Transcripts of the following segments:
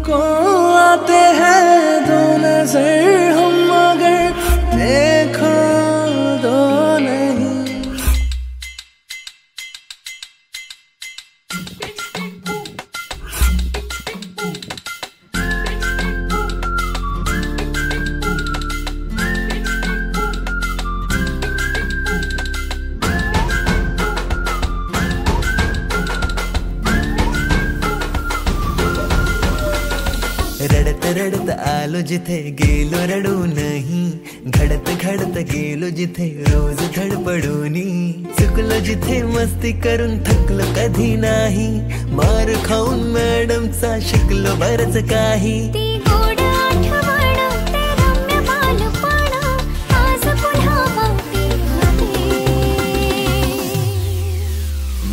को आते हैं दो नजर हम मगर देखो दो नहीं। रडत रडत आलो जिथे गेलो रडू नाही, घडत घडत गेलो जिथे रोज धडपडूनी, चुकलो जिथे मस्ती करून थकलो कधी नाही, मार खाऊन मॅडमचा शिकलो बरच काही। ती गोड आठवण ते रम्य बालपण आज पुन्हा वाटे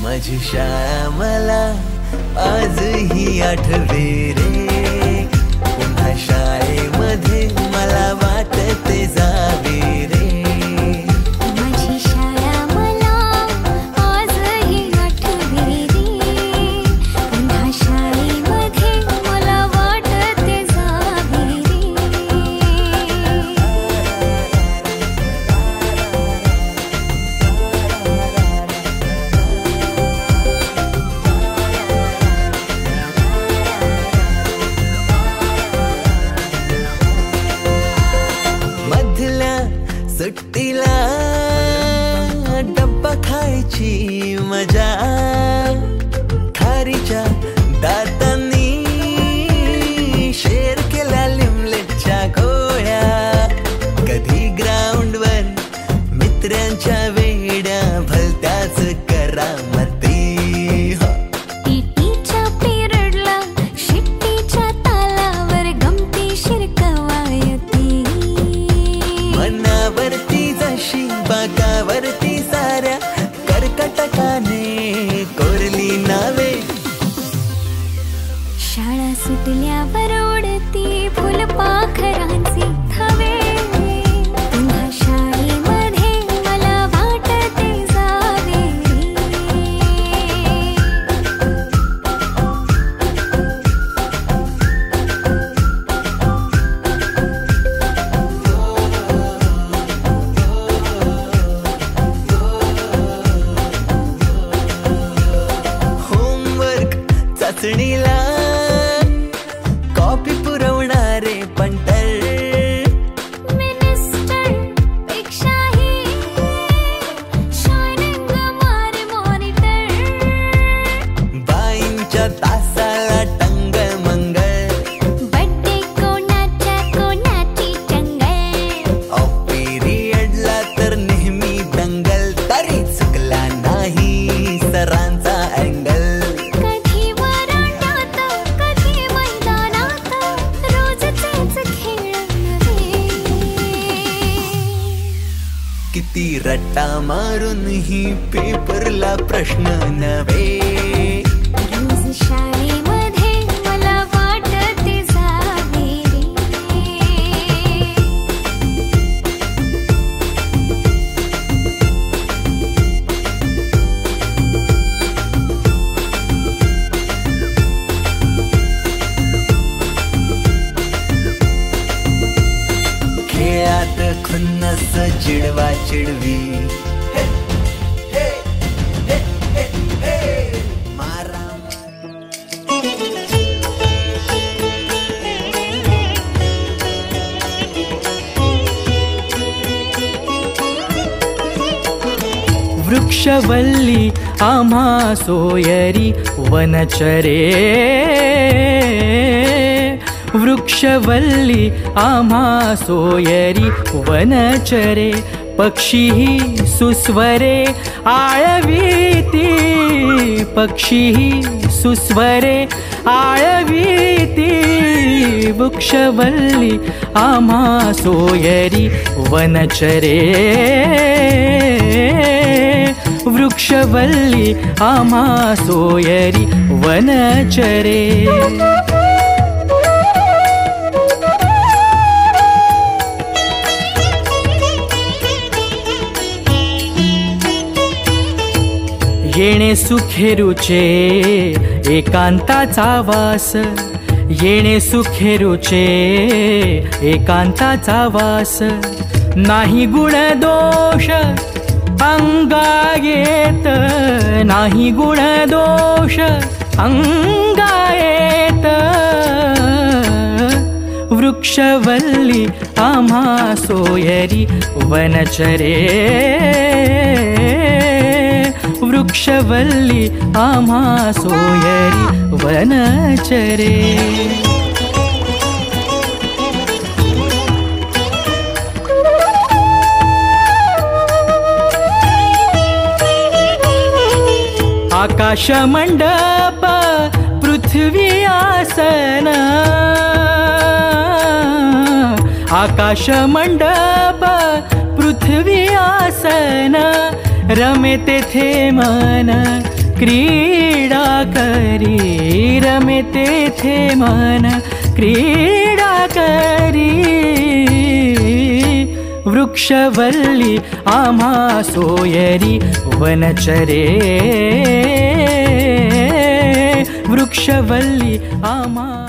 माझी शाळा मला आजही आठवे रे, पुन्हा शाळेमध्ये मला वाटते जावे रे। माझी शाळा मला आजही आठवे रे, पुन्हा शाळेमध्ये मला वाटते जावे रे। सुट्टीला डब्बा खायची मजा, खारीच्या दातांनी शेअर केल्या लिमलेटच्या गोळ्या, कधी ग्राउंडवर मित्रांच्या वेड्या भलत्याच करामती। पीटीच्या पिरियडला शिट्टीच्या तालावर गमती शिरकवायती, मनावरती जशी बागावरती साऱ्या कर्कटकाने कोरली नावे। शाळा सुटल्यावर ओढती फुलपाखरांचे थवे, पुन्हा शाळेमध्ये मला वाटते जावे होमवर्क चाचणीला कॉपी पुरवणारे पंटर, मिनिस्टर पेक्षाही शायनिंग मारे मॉनिटर, बाईंच्या तासाला टंग मंगल, बड्डे कोणाच्या कोणाची चंगल, ऑफ पिरियडला तर नेहमी दंगल, तरी चुकला नाही सरांचा अँगल। कधी वरांड्यात कधी मैदानात रोजचेच खेळ नव्हे, किती रट्टा मारून ही पेपरला प्रश्न नव्हे, रोज शाळेमध्ये मला वाटते जावे खेळात खुन्नस चिडवा चिडवी, मारा वृक्षवल्ली आम्हा सोयरी वनचरे, वृक्षवल्ली आम्हा सोयरी वनचरे, पक्षीही सुस्वरे आळवीती, पक्षीही सुस्वरे आळवीती, वृक्षवल्ली आम्हा सोयरी वनचरे, वृक्षवल्ली आम्हा सोयरी वनचरे। येणे सुखेरुचे एकांताचा वास, येणे सुखे रुचे एकांताचा वास नाही गुण दोष अंगायेत नाही गुण दोष अंगायेत वृक्षवल्ली आम्हा सोयरी वनचरे वृक्षवल्ली आम्हा सोयरी वनचरे आकाश मंडप पृथ्वी आसन आकाश मंडप पृथ्वी आसन रमे तेथे मन क्रीडा करी रमे तेथे मन क्रीडा करी वृक्षवल्ली आम्हा सोयरी वनचरे वृक्षवल्ली आम्हा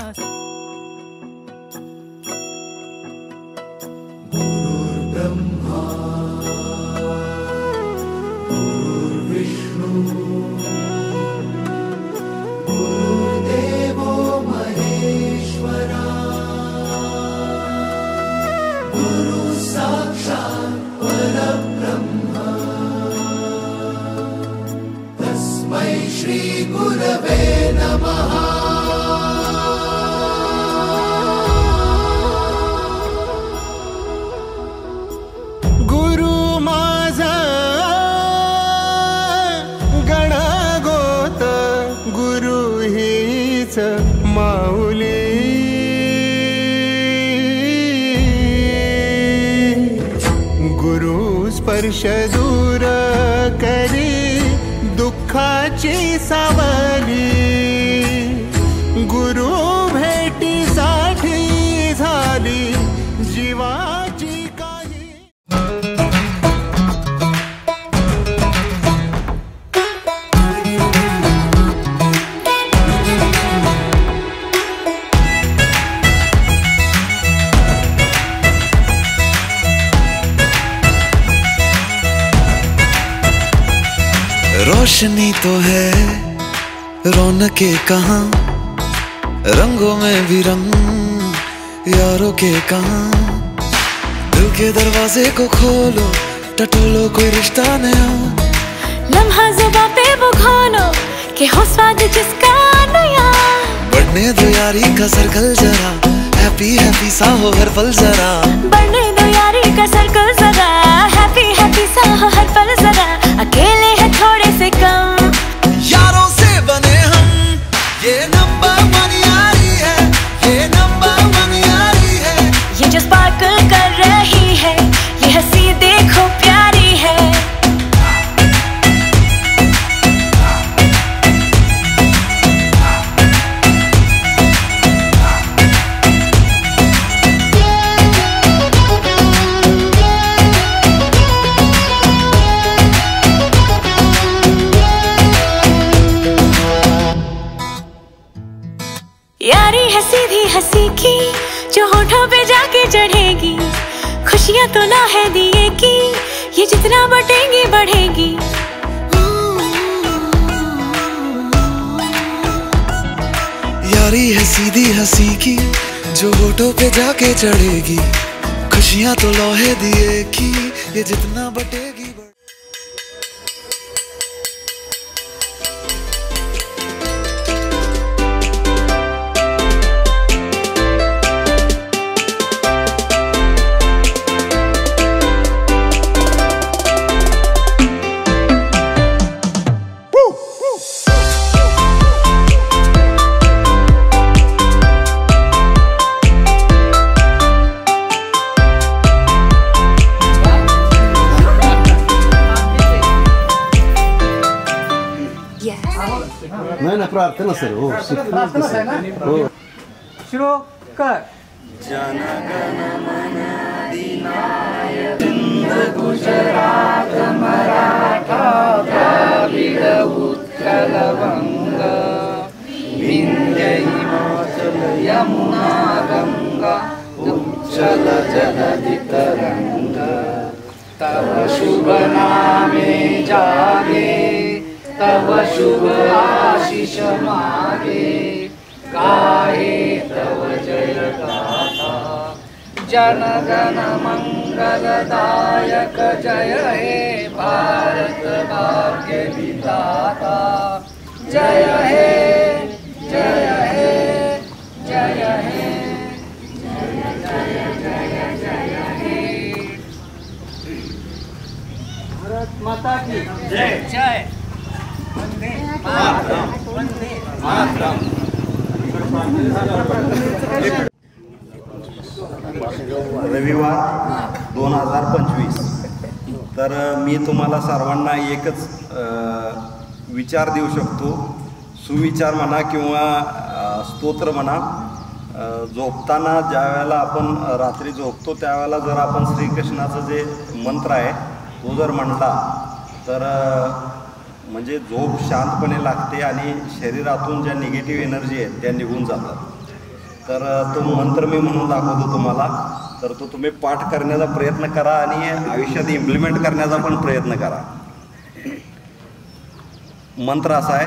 स्पर्श दूर करी दुःखाची सावली गुरु भेटीसाठी झाली जीवाची काही रोशनी तो है रौनकें कहाँ रंगों में भी रंग यारों के कहाँ दिल के दरवाजे को खोलो टटोलो कोई रिश्ता नया लम्हा ज़ुबां पे वो घोलो कि हो स्वाद जिसका नया बढ़ने दो यारी का सर्कल जरा हैप्पी हैप्पी सा हो हर पल जरा बढ़ने दो यारी का सर्कल जरा हैप्पी हैप्पी सा हो हर पल जरा अकेले हैं थोड़े से कम यारों से बने हम ये नंबर वन यारी है ये नंबर वन यारी है ये जो स्पार्कल कर रही है ये हंसी देखो प्यारी है यारी है सीधी हंसी की जो होठों पे जाके चढ़ेगी खुशियां तो ना है दिए की ये जितना बटेंगी बढ़ेगी यारी है सीधी हंसी की जो होठों पे जाके चढ़ेगी खुशियां तो लोहे दिए की ये जितना बटेगी नाही ना प्रार्थना सर हो हो शुरू कर गुजरात मराठा द्राविड उत्कल वंग विंध्य हिमाचल यमुना गंगा उच्चल जलधितरंग तव शुभ नामे जागे तव शुभ आशीष मागे गाहे तव जय गाथा जनगण मंगलदायक जय हे भारत भाग्य विधाता जय हे जय हे जय हे जय जय जय जय हे भारत माता की जय जय वंदे मातरम वंदे मातरम रविवार 2025 तर मी तुम्हाला सर्वांना एकच विचार देऊ शकतो, सुविचार म्हणा किंवा स्तोत्र म्हणा. झोपताना ज्या वेळेला आपण रात्री झोपतो त्यावेळेला जर आपण श्रीकृष्णाचं जे मंत्र आहे तो जर म्हणला तर म्हणजे झोप शांतपणे लागते आणि शरीरातून ज्या निगेटिव्ह एनर्जी आहेत त्या निघून जातात. तर तो मंत्र मी म्हणून दाखवतो तुम्हाला, तर तो तुम्ही पाठ करण्याचा प्रयत्न करा आणि आयुष्यात इम्प्लिमेंट करण्याचा पण प्रयत्न करा. मंत्र असा आहे,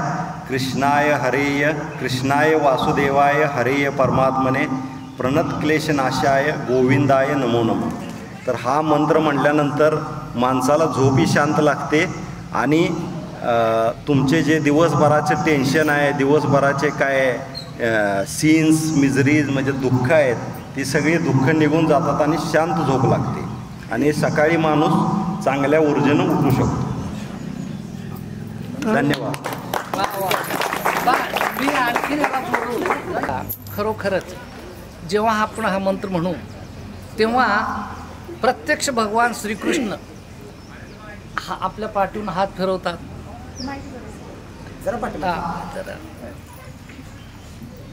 कृष्णाय हरेय कृष्णाय वासुदेवाय हरेय परमात्मने प्रणत क्लेशनाशाय गोविंदाय नमो नमः. तर हा मंत्र म्हटल्यानंतर माणसाला झोपही शांत लागते आणि तुमचे जे दिवसभराचे टेन्शन आहे, दिवसभराचे काय सीन्स मिजरीज म्हणजे दुःख आहेत ती सगळी दुःख निघून जातात आणि शांत झोप लागते आणि सकाळी माणूस चांगल्या ऊर्जेनं उठू शकतो. धन्यवाद. मी आणखी खरोखरच जेव्हा आपण हा मंत्र म्हणू तेव्हा प्रत्यक्ष भगवान श्रीकृष्ण हा आपल्या पाठीवरून हात फिरवतात.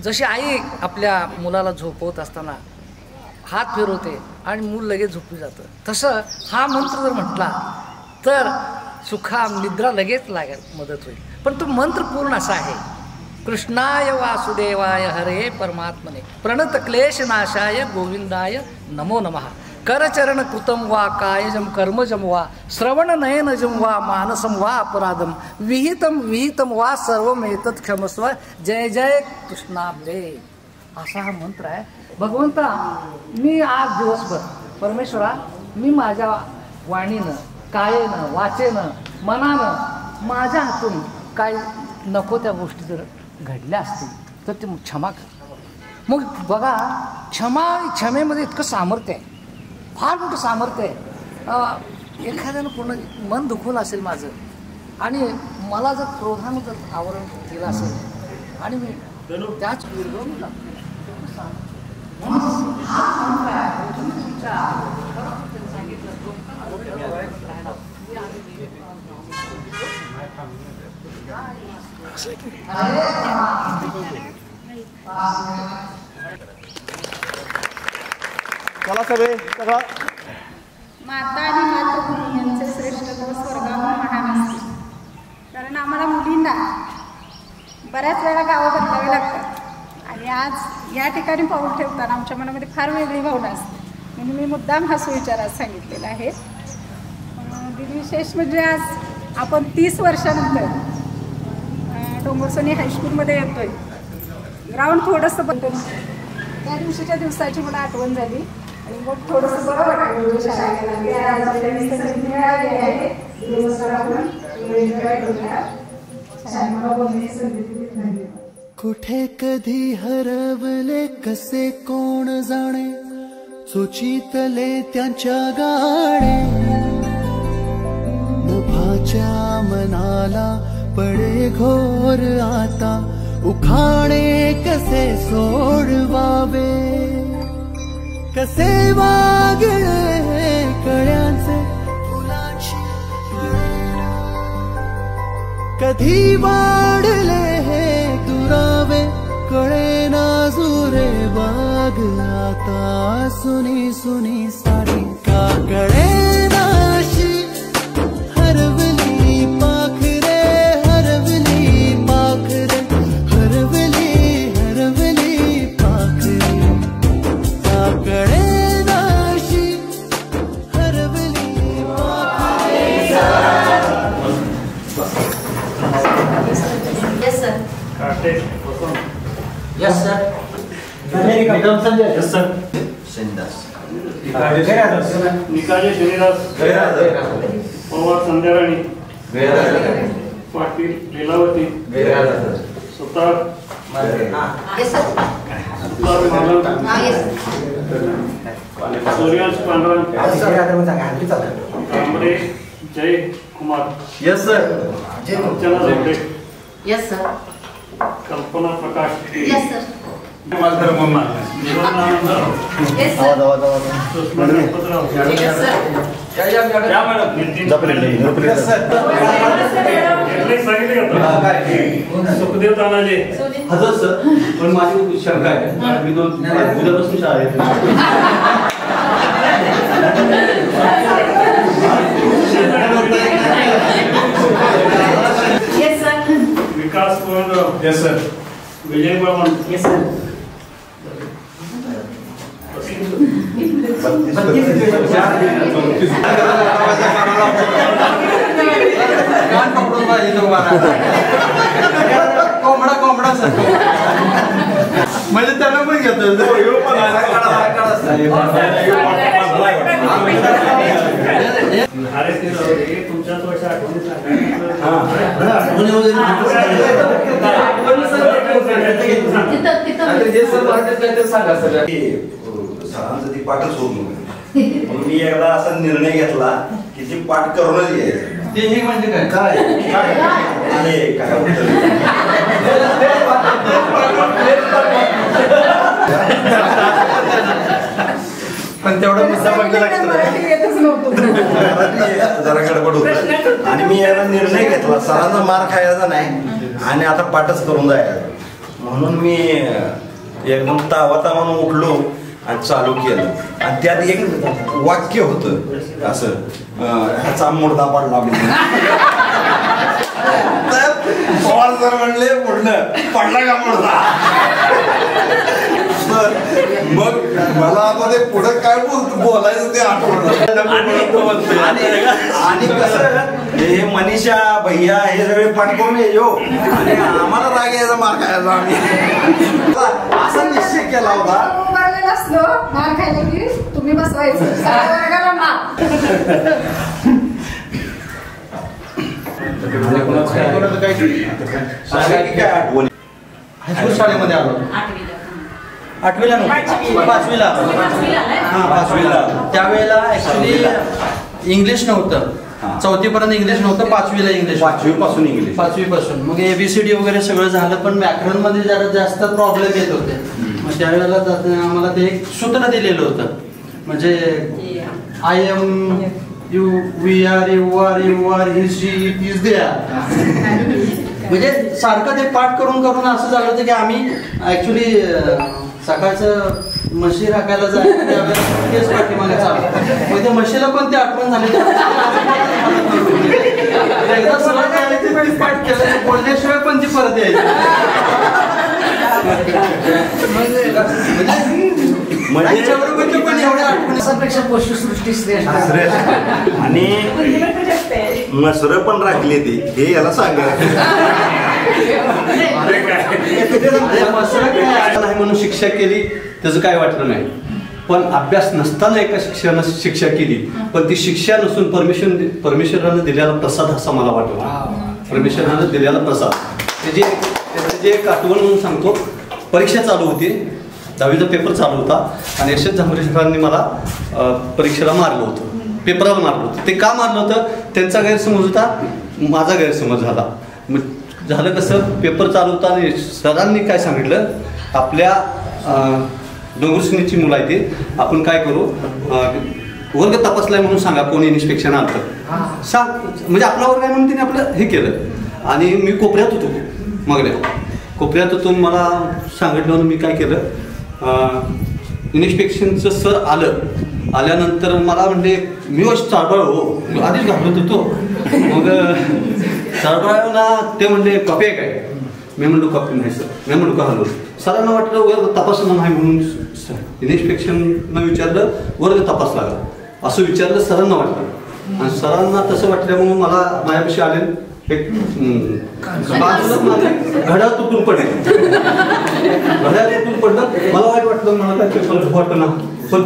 जशी आई आपल्या मुलाला झोपवत असताना हात फिरवते आणि मूल लगेच झोपू जातं, तसं हा मंत्र जर म्हटला तर सुखाम निद्रा लगेच लागेल मदत होईल. पण तो मंत्र पूर्ण असा आहे, कृष्णाय वासुदेवाय हरे परमात्मने प्रणत क्लेशनाशाय गोविंदाय नमो नमः. करचरण कृतं वा कायजं कर्मजं वा श्रवण नयनजं वा मानसं वा अपराधं विहितं वा सर्वमेतत् क्षमस्व जय जय कृष्णाब्दे. असा हा मंत्र आहे. भगवंता मी आज दिवसभर परमेश्वरा मी माझ्या वाणीनं कायेनं वाचेनं मनानं माझ्या हातून काय नको त्या गोष्टी जर घडल्या असतील तर ते क्षमा कर. मग बघा क्षमेमध्ये इतकं सामर्थ्य आहे, फार मोठं सामर्थ्य आहे. एखाद्यानं पूर्ण मन दुखवलं असेल माझं आणि मला जर क्रोधानं जर आवरण केलं असेल आणि मी त्याच विरघळून टाकतो. चला सगळे सगळा माता आणि मातृभूमी यांचे श्रेष्ठत्व स्वर्गावर महान असते. कारण आम्हाला मुलींना बऱ्याच वेळा गावं बदलावी लागतात आणि आज या ठिकाणी पाऊल ठेवताना आमच्या मनामध्ये फार वेगळी भावना असते. म्हणून मी मुद्दाम हा सुविचार सांगितलेला आहे. विशेष म्हणजे आज आपण 30 वर्षानंतर डोंगरसोनी हायस्कूलमध्ये येतोय. ग्राउंड थोडंसं बदलून त्या दिवशीच्या दिवसाची मला आठवण झाली आणि मग थोडंसं बरं वाटलं. कुठे कधी हरवले कसे कोण जाणे सुचितले त्यांच्या गाणे नभाच्या मनाला पडे घोर आता उखाणे कसे सोडवावे कसे वागळे कळ्यांचे फुलांची कधी वाढले हे दुरावे कळे ना जुरे बाग आता सुनी सुनी साडी का कळे नाशी हरवली पाखरे हरवली पाखरे हरवली हरवली पाखरे निकाले शनिदास पवार संध्याराणी पाटील लीलावती सुतार Suryansh Pandhara Tambade Jay Kumar yes sir Archana Zopade yes sir Kalpana Prakash yes sir Jeevanand yes sir Sushma Ganpatrao yes sir Sukhdev Tanaji हजर सर पण माझी शंका आहे मी उद्यापासून शाळेत yes sir Vikas Govindrao yes sir Vijay Barman yes sir कोंबडा सर म्हणजे त्यांना पण घेतो तुमच्याच वर्ष आठवणी सरांचं ती पाठच होत नव्हती मग मी एकदा असा निर्णय घेतला की ती पाठ करूनच घ्यायचं ते हे म्हणजे काय पण तेवढं मुद्दा जरा गडबड होत आणि मी एकदा निर्णय घेतला सरांचा मार खायचा नाही आणि आता पाठच करून जायचं म्हणून मी एकदम तावातावानं उठलो आणि चालू केलं आणि त्यात एक वाक्य होतं असं ह्याचा मुर्दा पडला तर पवार सर म्हणले पडला का मुर्दा मग मला आता ते पुढे काय बोलायचं ते आठवलं आणि कसं हे मनीषा भैया हे सगळे पाठ करून येऊ आणि आम्हाला राग यायचा मार खायचा आम्ही असा निश्चय केला होता उभारलेला असलो मार खायला की तुम्ही बसवायचं वर्गाला मार हायस्कूल शाळेमध्ये आलो आठवीला पाचवीला त्यावेळेला ऍक्च्युली इंग्लिश नव्हतं चौथीपर्यंत इंग्लिश नव्हतं पाचवीला इंग्लिश पाचवीपासून मग ABCD वगैरे सगळं झालं पण व्याकरण मध्ये जरा जास्त प्रॉब्लेम येत होते मग त्यावेळेला आम्हाला ते एक सूत्र दिलेलं होतं म्हणजे I am you we are you are he she it is there म्हणजे सारखं ते पाठ करून असं झालं होतं की आम्ही ऍक्च्युली सकाळचं म्हशी राखायला जायचं त्यावेळेला तेच पाठीमागे चालू मग त्या म्हशीला पण ते आठवण झाली एकदा सगळं काय ते पाठ केलं बोलल्याशिवाय पण ती परत यायची म्हणजे पण एवढ्या आठवणीपेक्षा पशुसृष्टी श्रेष्ठ आणि मसर पण राखली ती हे याला सांगायचं नाही म्हणून शिक्षा केली त्याचं काय वाटलं नाही पण अभ्यास नसताना एका शिक्षकानं शिक्षा केली पण ती शिक्षा नसून परमेश्वरानं दिलेला प्रसाद असं मला वाटलं परमेश्वरानं दिलेला प्रसाद त्याची एक आठवण म्हणून सांगतो परीक्षा चालू होती 10वीचा पेपर चालू होता आणि यशवंत झांबरे सरांनी मला परीक्षेला मारलं होतं पेपराला मारलं होतं ते का मारलं होतं त्यांचा गैरसमज होता माझा गैरसमज झाला मग झालं कसं पेपर चालू होता आणि सरांनी काय सांगितलं आपल्या डोंगरसिनीची मुलं आहे ते आपण काय करू वर्ग तपासलाय म्हणून सांगा कोणी इन्स्पेक्शन आलं सांग म्हणजे आपला वर्ग आहे म्हणून तिने आपलं हे केलं आणि मी कोपऱ्यात होतो मागल्या कोपऱ्यात होतो मला सांगितलं मी काय केलं इन्स्पेक्शनचं सर आल्यानंतर मला म्हणजे मी चाळबळ हो आधीच घाबरत होतो मग चाळबळ ना ते म्हणले कॉपी आहे काय मी म्हणलो कॉपी नाही सर मी म्हणलो का हलो सरांना वाटलं वर्ग तपासणं नाही म्हणून इन्स्पेक्शननं विचारलं वर्ग तपासला का असं विचारलं सरांना वाटलं आणि सरांना तसं वाटल्यामुळे मला माझ्यापाशी आले एक बाजूला घड्याळ तुटून पडले घड्याळ तुटून पडलं मला वाटलं शब्द मला त्या पेपरचं वाटतं ना, पण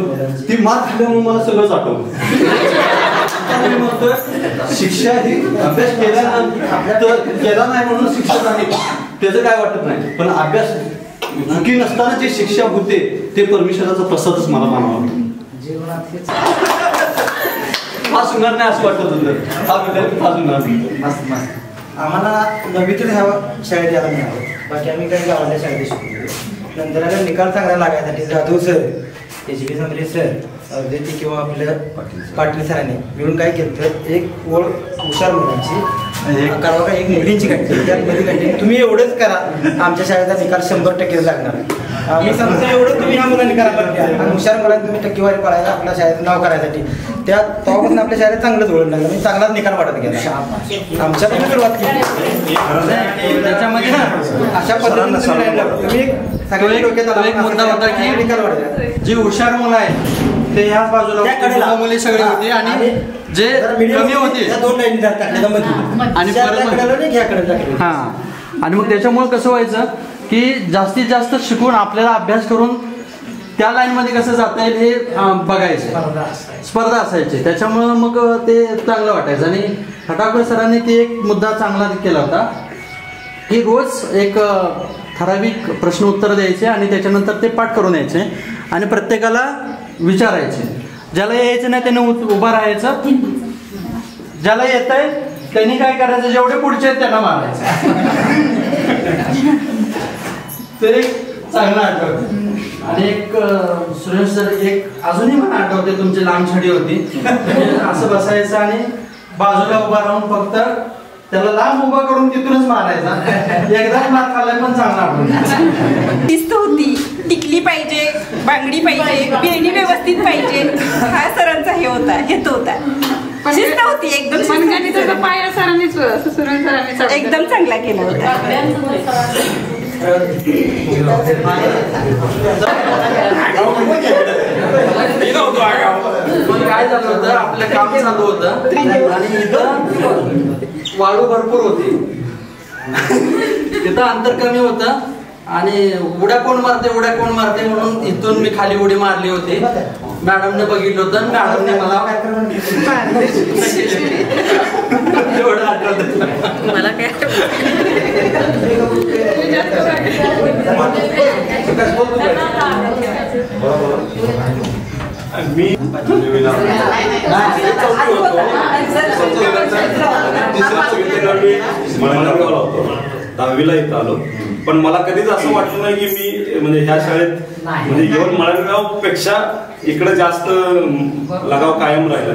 ती मार खाल्ल्यामुळे मला सगळंच आठवलं. मी म्हणतोय शिक्षा ही अभ्यास केला नाही म्हणून शिक्षा नाही त्याचं काय वाटत नाही, पण अभ्यास चुकी नसताना जी शिक्षा होते ते परमेश्वराचा प्रसादच मला मानावा वाटतो. हा सुंदर नाही असं वाटत होतं, हा विद्यार्थी हा सुंदर. आम्हाला नववीतून ह्या शाळेत यायला मिळालं. बाकी आम्ही काही गावाच्या शाळेत शिकलो. नंतर आला निकाल चांगला लागायसाठी जाधव सर, HB समरे सर, अवधेती किंवा आपल्या पाटील सरांनी मिळून काय केलं तर एक ओळ हुशार मुलांची करावं का एक मुलींची काढली. त्यामध्ये काढली तुम्ही एवढंच करा, आमच्या शाळेचा निकाल 100% लागणार. आम्ही सांगतो एवढं तुम्ही ह्या मुलांनी करायला द्या आणि हुशार मुलांनी तुम्ही टक्केवारी पडायला आपल्या शाळेचं नाव करायसाठी त्या तेव्हापासून आपल्या शाळेत चांगलंच ओळख लागलं. मी चांगलाच निकाल वाटत गेला. आमच्याकडून सुरुवात केली त्याच्यामध्ये अशा पद्धतीने तुम्ही सगळ्या डोक्यात एक मुद्दा होता की निकाल वाढला. जी हुशार मुलं आहेत ते ह्याच बाजूला मुली सगळे होते आणि जे कमी होते आणि हा आणि मग त्याच्यामुळे कसं व्हायचं की जास्तीत जास्त शिकून आपल्याला अभ्यास करून त्या लाईनमध्ये कसं जाता येईल हे बघायचं, स्पर्धा असायची. त्याच्यामुळं मग ते चांगलं वाटायचं. आणि खटावकर सरांनी ते एक मुद्दा चांगला केला होता की रोज एक ठराविक प्रश्न उत्तर द्यायचे आणि त्याच्यानंतर ते पाठ करून यायचे आणि प्रत्येकाला विचारायचे. ज्याला यायचं नाही त्याने उभं राहायचं, ज्याला येत आहे त्यांनी काय करायचं, जेवढे पुढचे आहेत त्यांना मारायचं. ते एक चांगलं आठवतं. आणि एक सुरेश सर एक अजूनही मला आठवते तुमची लांब छडी होती, असं बसायचं आणि बाजूला उभा राहून फक्त त्याला लांब उभा करून तिथूनच मारायचा. एकदाच मार खाल्लाय पण चांगला आठवतं. शिस्त होती, टिकली पाहिजे, बांगडी पाहिजे, बेणी व्यवस्थित पाहिजे, हा सरांचा हे होता, हेतू होता. शिस्त होती एकदम. पाया सरांनीच एकदम चांगला केला होता. काय झालं होतं, आपलं काम चालू होतं आणि इथं वाळू भरपूर होती, तिथं अंतर कमी होतं आणि उड्या कोण मारते म्हणून इथून मी खाली उडी मारली होती. मॅडमने बघितलं होतं, मॅडमने मला एवढं आठवतं. मला काय मी दहावीला इथं आलो, पण मला कधीच असं वाटलं नाही की मी म्हणजे ह्या शाळेत म्हणजे येऊन मळणगाव पेक्षा इकडे जास्त लगाव कायम राहिला.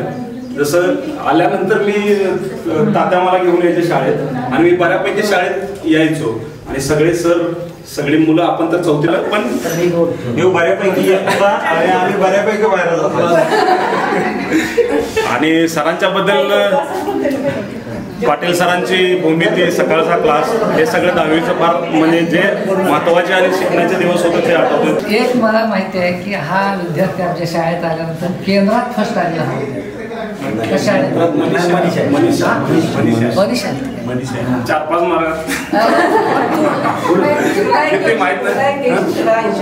जसं आल्यानंतर मी तात्या मला घेऊन यायचे शाळेत आणि मी बऱ्यापैकी शाळेत यायचो आणि सगळे सर सगळी मुलं आपण तर चौथीला पण बऱ्यापैकी आम्ही बऱ्यापैकी बाहेर जातो. आणि सरांच्या बद्दल पाटील सरांची भूमिती, सकाळचा क्लास हे सगळं दहावीचं फार म्हणजे जे महत्वाचे आणि शिकण्याचे दिवस होते ते आठवतात. एक मला माहिती आहे की हा विद्यार्थी आमच्या शाळेत आल्यानंतर केंद्रात फर्स्ट आलेला होता. मनीषा 4-5 मार्क माहित नाही. तुला 82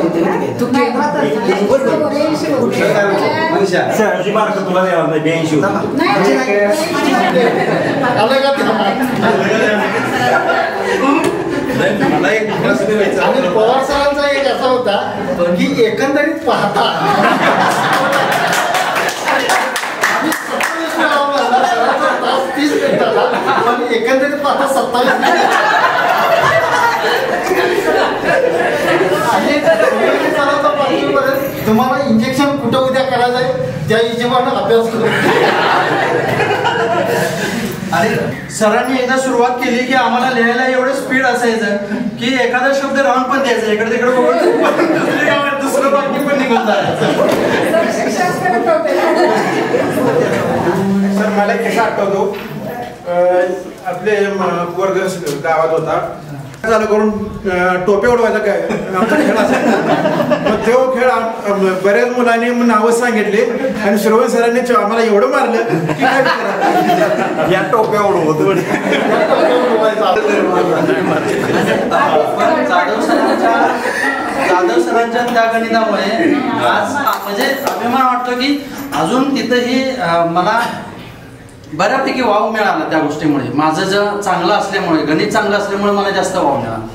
मला एक प्रश्न द्यायचा आणि पवार सरांचा एक असा होता की एकंदरीत पाहता एकंदरीत पाहता 27 तुम्हाला इंजेक्शन कुठं उद्या करायचं आहे त्या हिशोबाने अभ्यास करू. आणि सरांनी एकदा सुरुवात केली की आम्हाला लिहायला एवढं स्पीड असायचं की एखादा शब्द राहून पण द्यायचा, इकडे तिकडे बघून दुसरं बाकी पण निघून जायचं. सर मला कसा आठवतो, आपले वर्ग गावात होता, चालू करून टोपे उडवायचा काय आमचा खेळ असायचा. मग तो खेळ बऱ्याच मुलांनी नावं सांगितले आणि श्रवण सरांनी आम्हाला एवढं मारलं की काय विचारायचं. या टोप्या उडवत जाधव सरांच्या त्या गणितामुळे आज म्हणजे अभिमान वाटतो की अजून तिथंही मला बऱ्यापैकी वाव मिळाला त्या गोष्टीमुळे. माझं जर चांगलं असल्यामुळे, गणित चांगलं असल्यामुळे मला जास्त वाव मिळाला.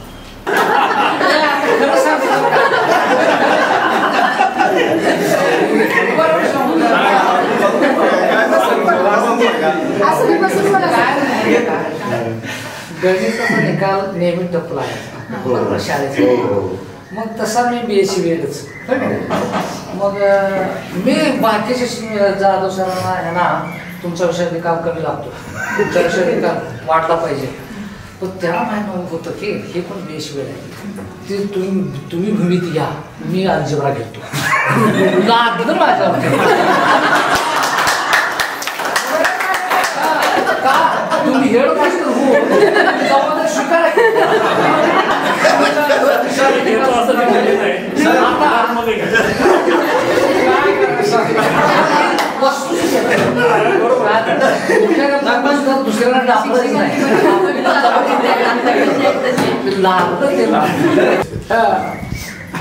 गणिताचा निकाल नेहमी टपला आहे शाळेचा. मग तसा मी BSc वेगच. मग मी बाकीचे जाधव सरांना ह्यांना तुमच्या विषयात निकाल कमी लागतो, तुमच्या विषयात निकाल वाढला पाहिजे. पण त्याला माहीत होतं की हे पण BSc वेळ आहे, ते तुम्ही भूमिती घ्या, मी अल्जेब्रा घेतो. लागलं माझ्यावर का तुम्ही हेड मास्टर हो स्वीकार दुसऱ्याला डापलंच नाही.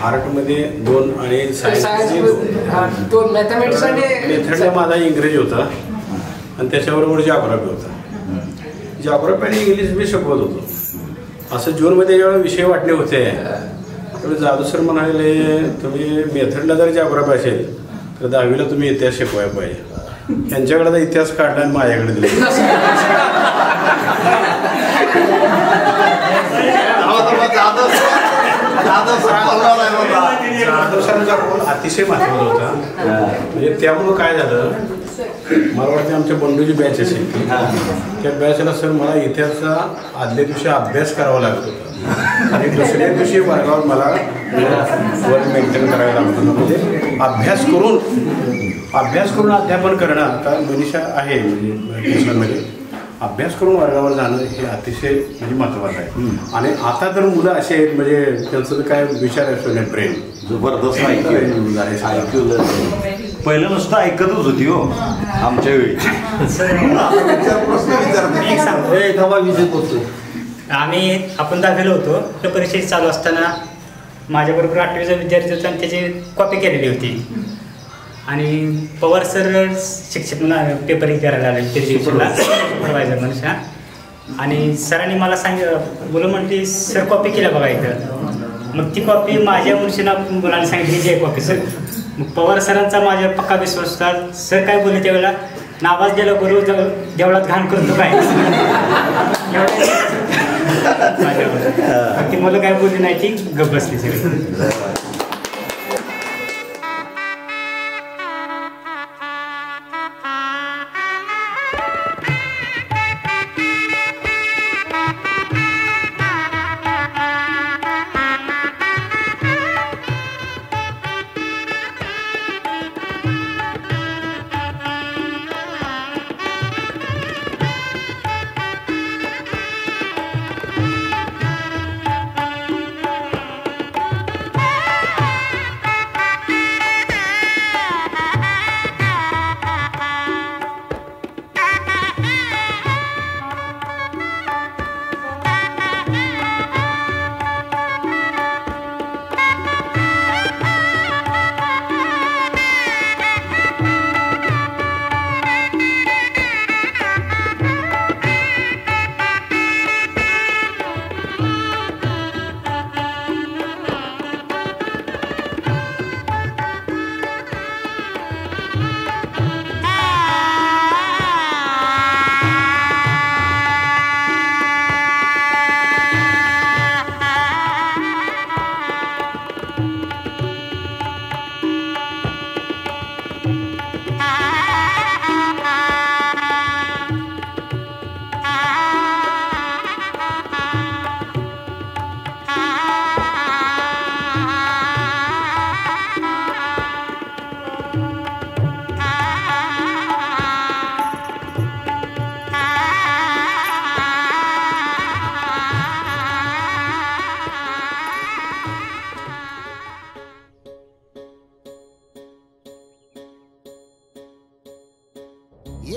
आर्टमध्ये 2 आणि सायन्स 2 मॅथमॅटिक्स आणि मेथडला माझा इंग्रजी होता आणि त्याच्याबरोबर जॉग्राफी होता. जॉग्राफी आणि इंग्लिश मी शिकवत होतो. असं जूनमध्ये जेव्हा विषय वाटले होते त्यावेळी जाधव सर म्हणाले तुम्ही मेथडला जर जॉग्राफी असेल तर 10वीला तुम्ही इतिहास शिकवायला पाहिजे. यांच्याकडे इतिहास काढला आणि माझ्याकडे दिला. जाधव सरांचा रोल अतिशय महत्त्वाचा होता. म्हणजे त्यामुळं काय झालं, मला वाटतं आमच्या बंडूची बॅच असेल त्या बॅचला सर मला इतिहासाचा आदल्या दिवशी अभ्यास करावा लागत होता आणि दुसऱ्या दिवशी वर्गावर मला वर मेंटेन करायला लागत होतं. म्हणजे अभ्यास करून अध्यापन करणं. आता मनीषा आहे म्हणजे ट्युशनमध्ये अभ्यास करून वर्गावर जाणं हे अतिशय म्हणजे महत्त्वाचं आहे. आणि आता तर मुलं असे आहेत म्हणजे त्यांचं तर काय विचार असतो नाही, प्रेम जबरदस्त ऐकलं. पहिलं नुसतं ऐकतच होती हो आमच्या वेळी. आपण 10वीला होतो तर परीक्षेत चालू असताना माझ्याबरोबर 8वीचा विद्यार्थी होता आणि त्याची कॉपी केलेली होती. आणि पवार सर शिक्षक पेपर करायला आले सुपरवायझर मनुष्या. आणि सरांनी मला मुलं म्हटली सर कॉपी केल्या बघा इथं. मग ती कॉपी माझ्या मुलींना मुलांनी सांगितली जी आहे कॉपी सर. मग पवार सरांचा माझ्या पक्का विश्वास होता. सर काय बोलले त्यावेळेला, नावाज दिला गुरु देवळात घाण करतो काय ती मुलं काय बोलली नाही, ती गप्प बसली सर.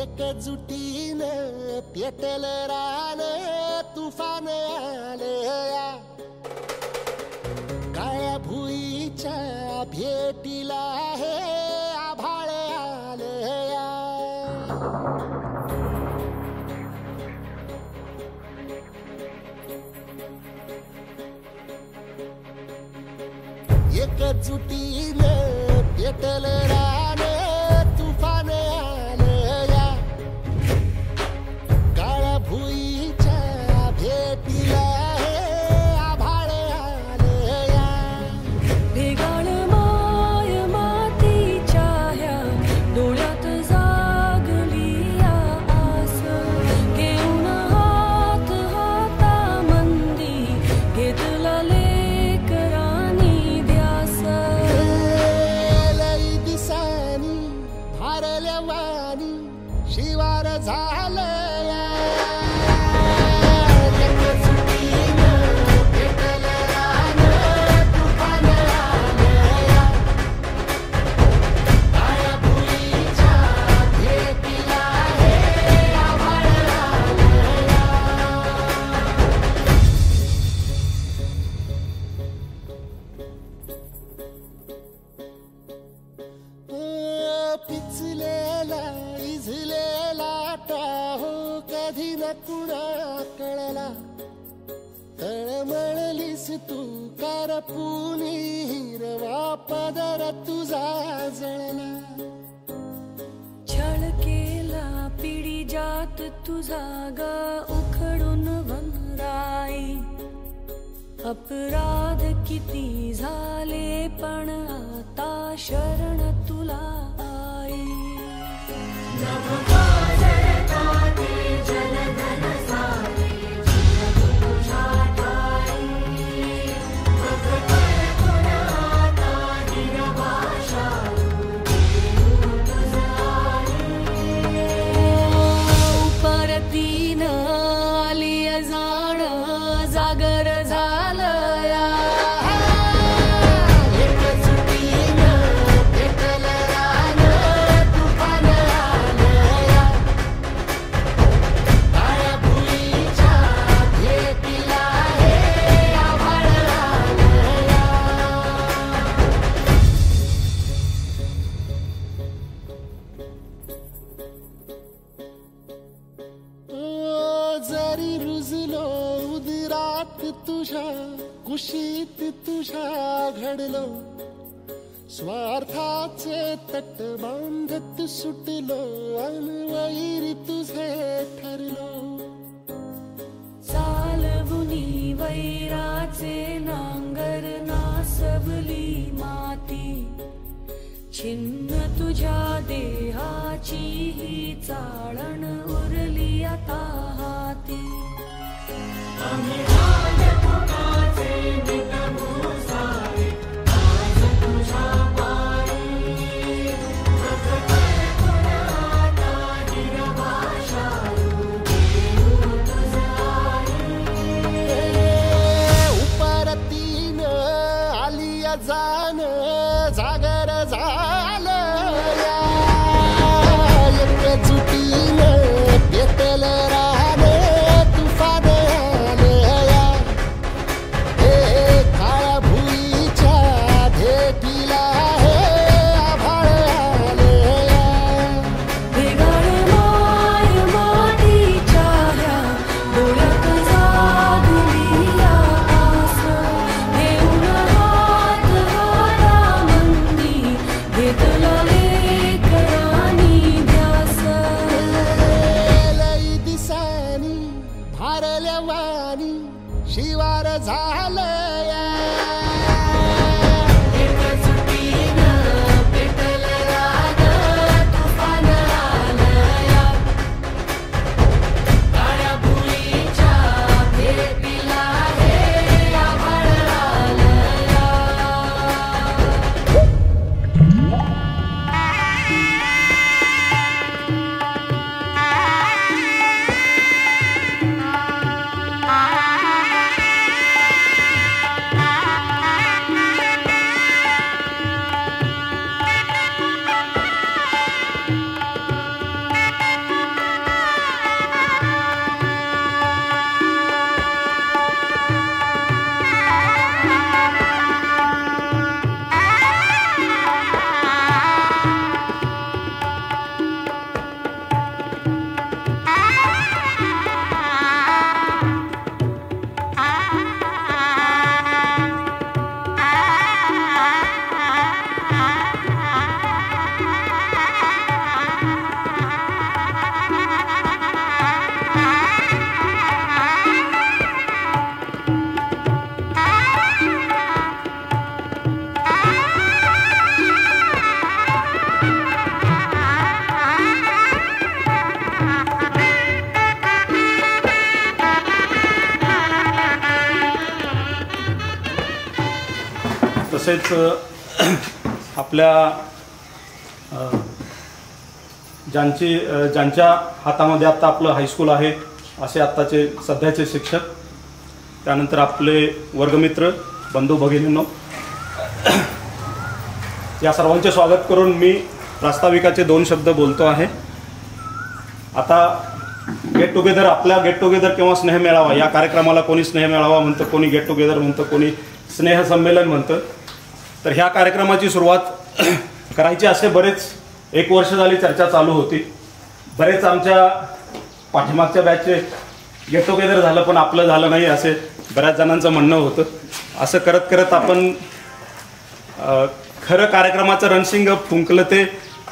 एकजुटीनं पेटल रान तुफान आलया काळ्या भुईच्या भेटीला हे आभाळ आलया एकजुटीनं पेटल रान तुफान आलया काळ्या भुईच्या भेटीला हे आभाळ आलया भेगाळ माय मातीच्या ह्या डोळ्यात जागली आस घेऊन हात हातामंदी घेतला लेकरांनी ध्यास लई दिसानी भारल्या वाणी शिवार झालया पेटल रान तुफान आलया काळ्या भुईच्या भेटीला हे आभाळ आलया पिचलेला इझलेला टाहो कधी न कुणा कळला तळमळलीस तू करपुनी हिरवा पदर तुझा जळला छळ केला पिढी जात तुझा ग उखडून वनराई अपराध किती झाले पण आता शरण तुला आई परतीन आली जाण जागर झालया एकजुटीनं पेटल रान तुफान आलया काळ्या भुईच्या भेटीला हे आभाळ आलया जरी रुजलो उदरात तुझ्या कुशीत तुझ्या घडलो स्वार्थाचे तट बांधत सुटलो अनवैरी तुझे ठरलो चालवुनी वैराचे नांगर नासवली माती छिन्न तुझ्या देहाची ही चाळण उरली आता हाती उपरतीन आलिया जाण जागर झालया एकजुटीनं पेटल रान तुफान आलया हे काळ्या भुईच्या भेटीला हे आभाळ आलया भेगाळ माय मातीच्या ह्या डोळ्यात जागली आस घेऊन हात हातामंदी तसेच आपल्या ज्यांच्या हातामध्ये आत्ता आपलं हायस्कूल आहे असे आत्ताचे सध्याचे शिक्षक, त्यानंतर आपले वर्गमित्र, बंधू भगिनींनो, या सर्वांचे स्वागत करून मी प्रास्ताविकाचे 2 शब्द बोलतो आहे. आता गेट टुगेदर, आपल्या गेट टुगेदर किंवा स्नेह मेळावा या कार्यक्रमाला कोणी स्नेह मेळावा म्हणतं, कोणी गेट टुगेदर म्हणतं, कोणी स्नेह संमेलन म्हणतं. तर ह्या कार्यक्रमाची सुरुवात करायची असे बरेच 1 वर्ष झाली चर्चा चालू होती. बरेच आमच्या पाठीमागच्या बॅचचे गेट टुगेदर झालं पण आपलं झालं नाही असे बऱ्याच जणांचं म्हणणं होतं. असं करत करत आपण खरं कार्यक्रमाचं रणशिंग फुंकलं ते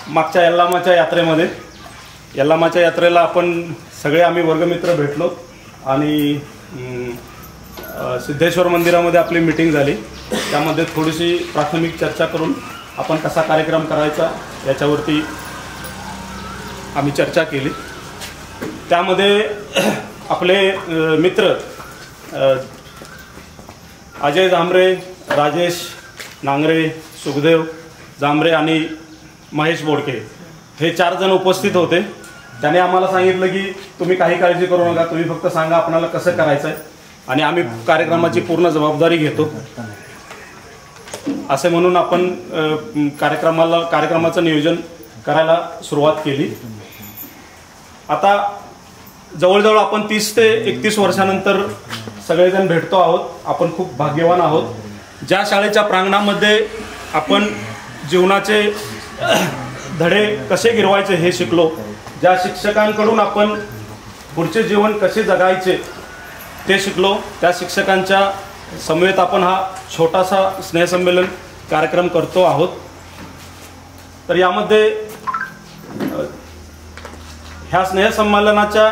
मागच्या यल्लामाच्या यात्रेमध्ये. यल्लामाच्या यात्रेला आपण सगळे आम्ही वर्गमित्र भेटलो आणि सिद्धेश्वर मंदिरामध्ये आपली मीटिंग झाली. त्यामध्ये थोडीशी प्राथमिक चर्चा करून आपण कसा कार्यक्रम करायचा याच्यावरती आम्ही चर्चा केली. त्यामध्ये आपले मित्र अजय जांभरे, राजेश नांगरे, सुखदेव जांभरे आणि महेश बोडके हे 4 जण उपस्थित होते. त्याने आम्हाला सांगितलं की तुम्ही काही काळजी करू नका, तुम्ही फक्त सांगा आपणाला कसं करायचं आहे आणि आम्ही कार्यक्रमाची पूर्ण जबाबदारी घेतो असे म्हणून आपण कार्यक्रमाचं नियोजन करायला सुरुवात केली. आता जवळजवळ आपण 30 ते 31 वर्षानंतर सगळेजण भेटतो आहोत. आपण खूप भाग्यवान आहोत. ज्या शाळेच्या प्रांगणामध्ये आपण जीवनाचे धडे कसे गिरवायचे हे शिकलो, ज्या शिक्षकांकडून आपण पुढचे जीवन कसे जगायचे ते शिकलो, त्या शिक्षकांच्या समवेत आपण हा छोटासा स्नेहसंमेलन कार्यक्रम करतो आहोत. तर यामध्ये ह्या स्नेहसंमेलनाच्या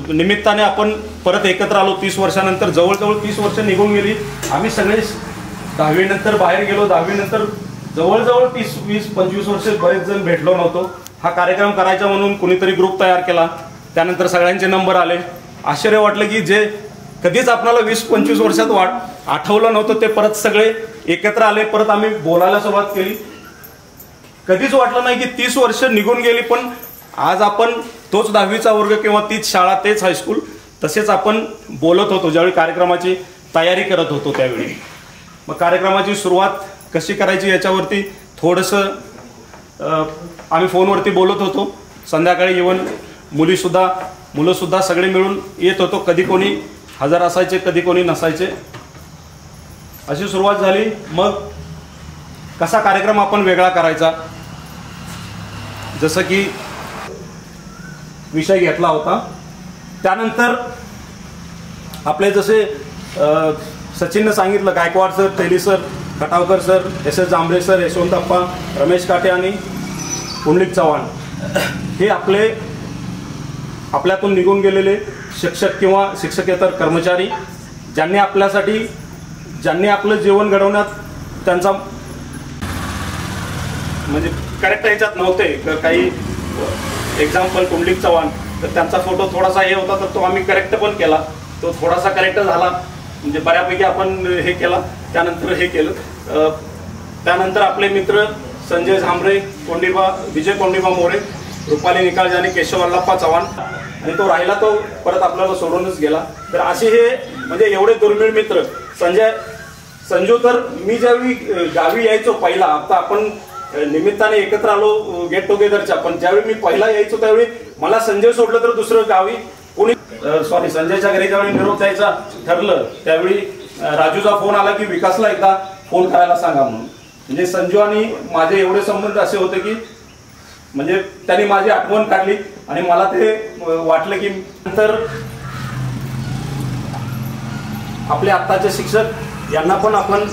निमित्ताने आपण परत एकत्र आलो 30 वर्षानंतर. जवळजवळ 30 वर्ष निघून गेली. आम्ही सगळे 10वी नंतर बाहेर गेलो. 10वी नंतर जवळजवळ 30, 20, 25 वर्ष बरेच जण भेटलो नव्हतो. हा कार्यक्रम करायचा म्हणून कुणीतरी ग्रुप तयार केला. त्यानंतर सगळ्यांचे नंबर आले. आश्चर्य वाटलं की जे कधीच आपल्याला 20-25 वर्षात आठवलं नव्हतं ते परत सगळे एकत्र आले. परत आम्ही बोलायला सुरुवात केली. कधीच वाटलं नाही की 30 वर्ष निघून गेली पण आज आपण तोच 10वीचा वर्ग किंवा तीच शाळा, तेच हायस्कूल, तसेच आपण बोलत होतो ज्यावेळी कार्यक्रमाची तयारी करत होतो त्यावेळी. मग कार्यक्रमाची सुरुवात कशी करायची याच्यावरती थोडंसं आम्ही फोनवरती बोलत होतो. संध्याकाळी इव्हन मुलंसुद्धा सगळे मिळून येत होतो. कधी कोणी हजर असायचे, कधी कोणी नसायचे. अशी सुरुवात झाली. मग कसा कार्यक्रम आपण वेगळा करायचा, जसं की विषय घेतला होता. त्यानंतर आपले जसे सचिननं सांगितलं, Gaikwad sir, Teli sir, Khatavkar sir, SS Jambhare sir, Yashwantappa, Ramesh Kate आणि पुंडलिक चव्हाण हे आपल्यातून निघून गेलेले शिक्षक किंवा शिक्षकेतर कर्मचारी, ज्यांनी आपलं जीवन घडवण्यात त्यांचा म्हणजे करेक्ट ह्याच्यात नव्हते. काही एक्झाम्पल पुंडलिक चव्हाण, तर त्यांचा फोटो थोडासा हे होता तर तो आम्ही करेक्ट पण केला. तो थोडासा करेक्ट झाला म्हणजे बऱ्यापैकी आपण हे केला. त्यानंतर हे केलं. त्यानंतर आपले मित्र संजय झांबरे, विजय कोंडिबा मोरे, रुपाली निकाळजे आणि केशव अल्लाप्पा चव्हाण, आणि तो राहिला तो परत आपल्याला सोडूनच गेला. तर असे हे म्हणजे एवढे दुर्मिळ मित्र. संजू तर मी ज्यावेळी गावी यायचो पहिला, आता आपण निमित्ताने एकत्र आलो गेट टुगेदरच्या, पण ज्यावेळी मी पहिला यायचो त्यावेळी मला संजय सोडलं तर दुसरं गावी कोणी संजयच्या घरी ज्यावेळी निरोप द्यायचा ठरलं त्यावेळी राजूचा फोन आला की विकासला एकदा फोन करायला सांगा म्हणून. म्हणजे संजू आणि माझे एवढे संबंध असे होते की म्हणजे त्यांनी माझी आठवण काढली आणि मला ते वाटलं की नंतर आपले आत्ताचे शिक्षक यांना पण आपण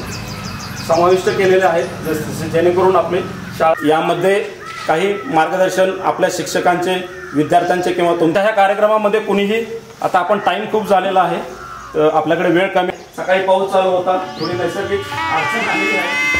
समाविष्ट केलेले आहेत, जेणेकरून आपले शाळा यामध्ये काही मार्गदर्शन आपल्या शिक्षकांचे, विद्यार्थ्यांचे किंवा तुमच्या ह्या कार्यक्रमामध्ये कुणीही, आता आपण टाइम खूप झालेला आहे, आपल्याकडे वेळ कमी, सकाळी पाऊस चालू होता, थोडी नैसर्गिक अडचण आलेली आहे.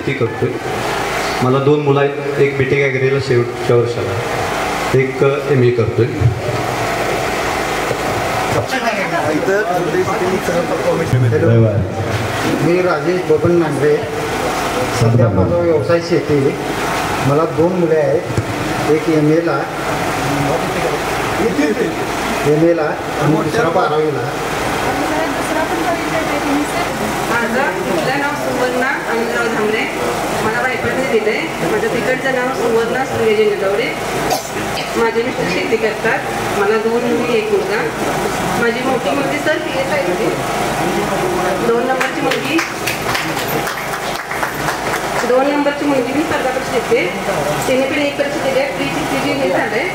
शेती करतोय. मला 2 मुलं आहेत. एक BTech ॲग्रीला शेवटच्या वर्षाला, एक MA करतोय. मी राजेश बबन नांगरे. सध्या माझा व्यवसाय शेती. मला 2 मुले आहेत. एक MA ला आणि दुसरा 12वीला. माझं नाव सुवर्णा अमितराव धामणे. मला बायकोने दिले. माझं तिकडचं नाव सुवर्णा सूर्यजी निलवडे. माझे मिस्टर शेती करतात. मला 2 मुली 1 मुलगा. माझी मोठी मुलगी सर PSI होती. 2 नंबरची मुलगी मी स्पर्धापरीक्षा देते. तिने पण 1 परीक्षा दिली आहे. तिची हे झालं आहे.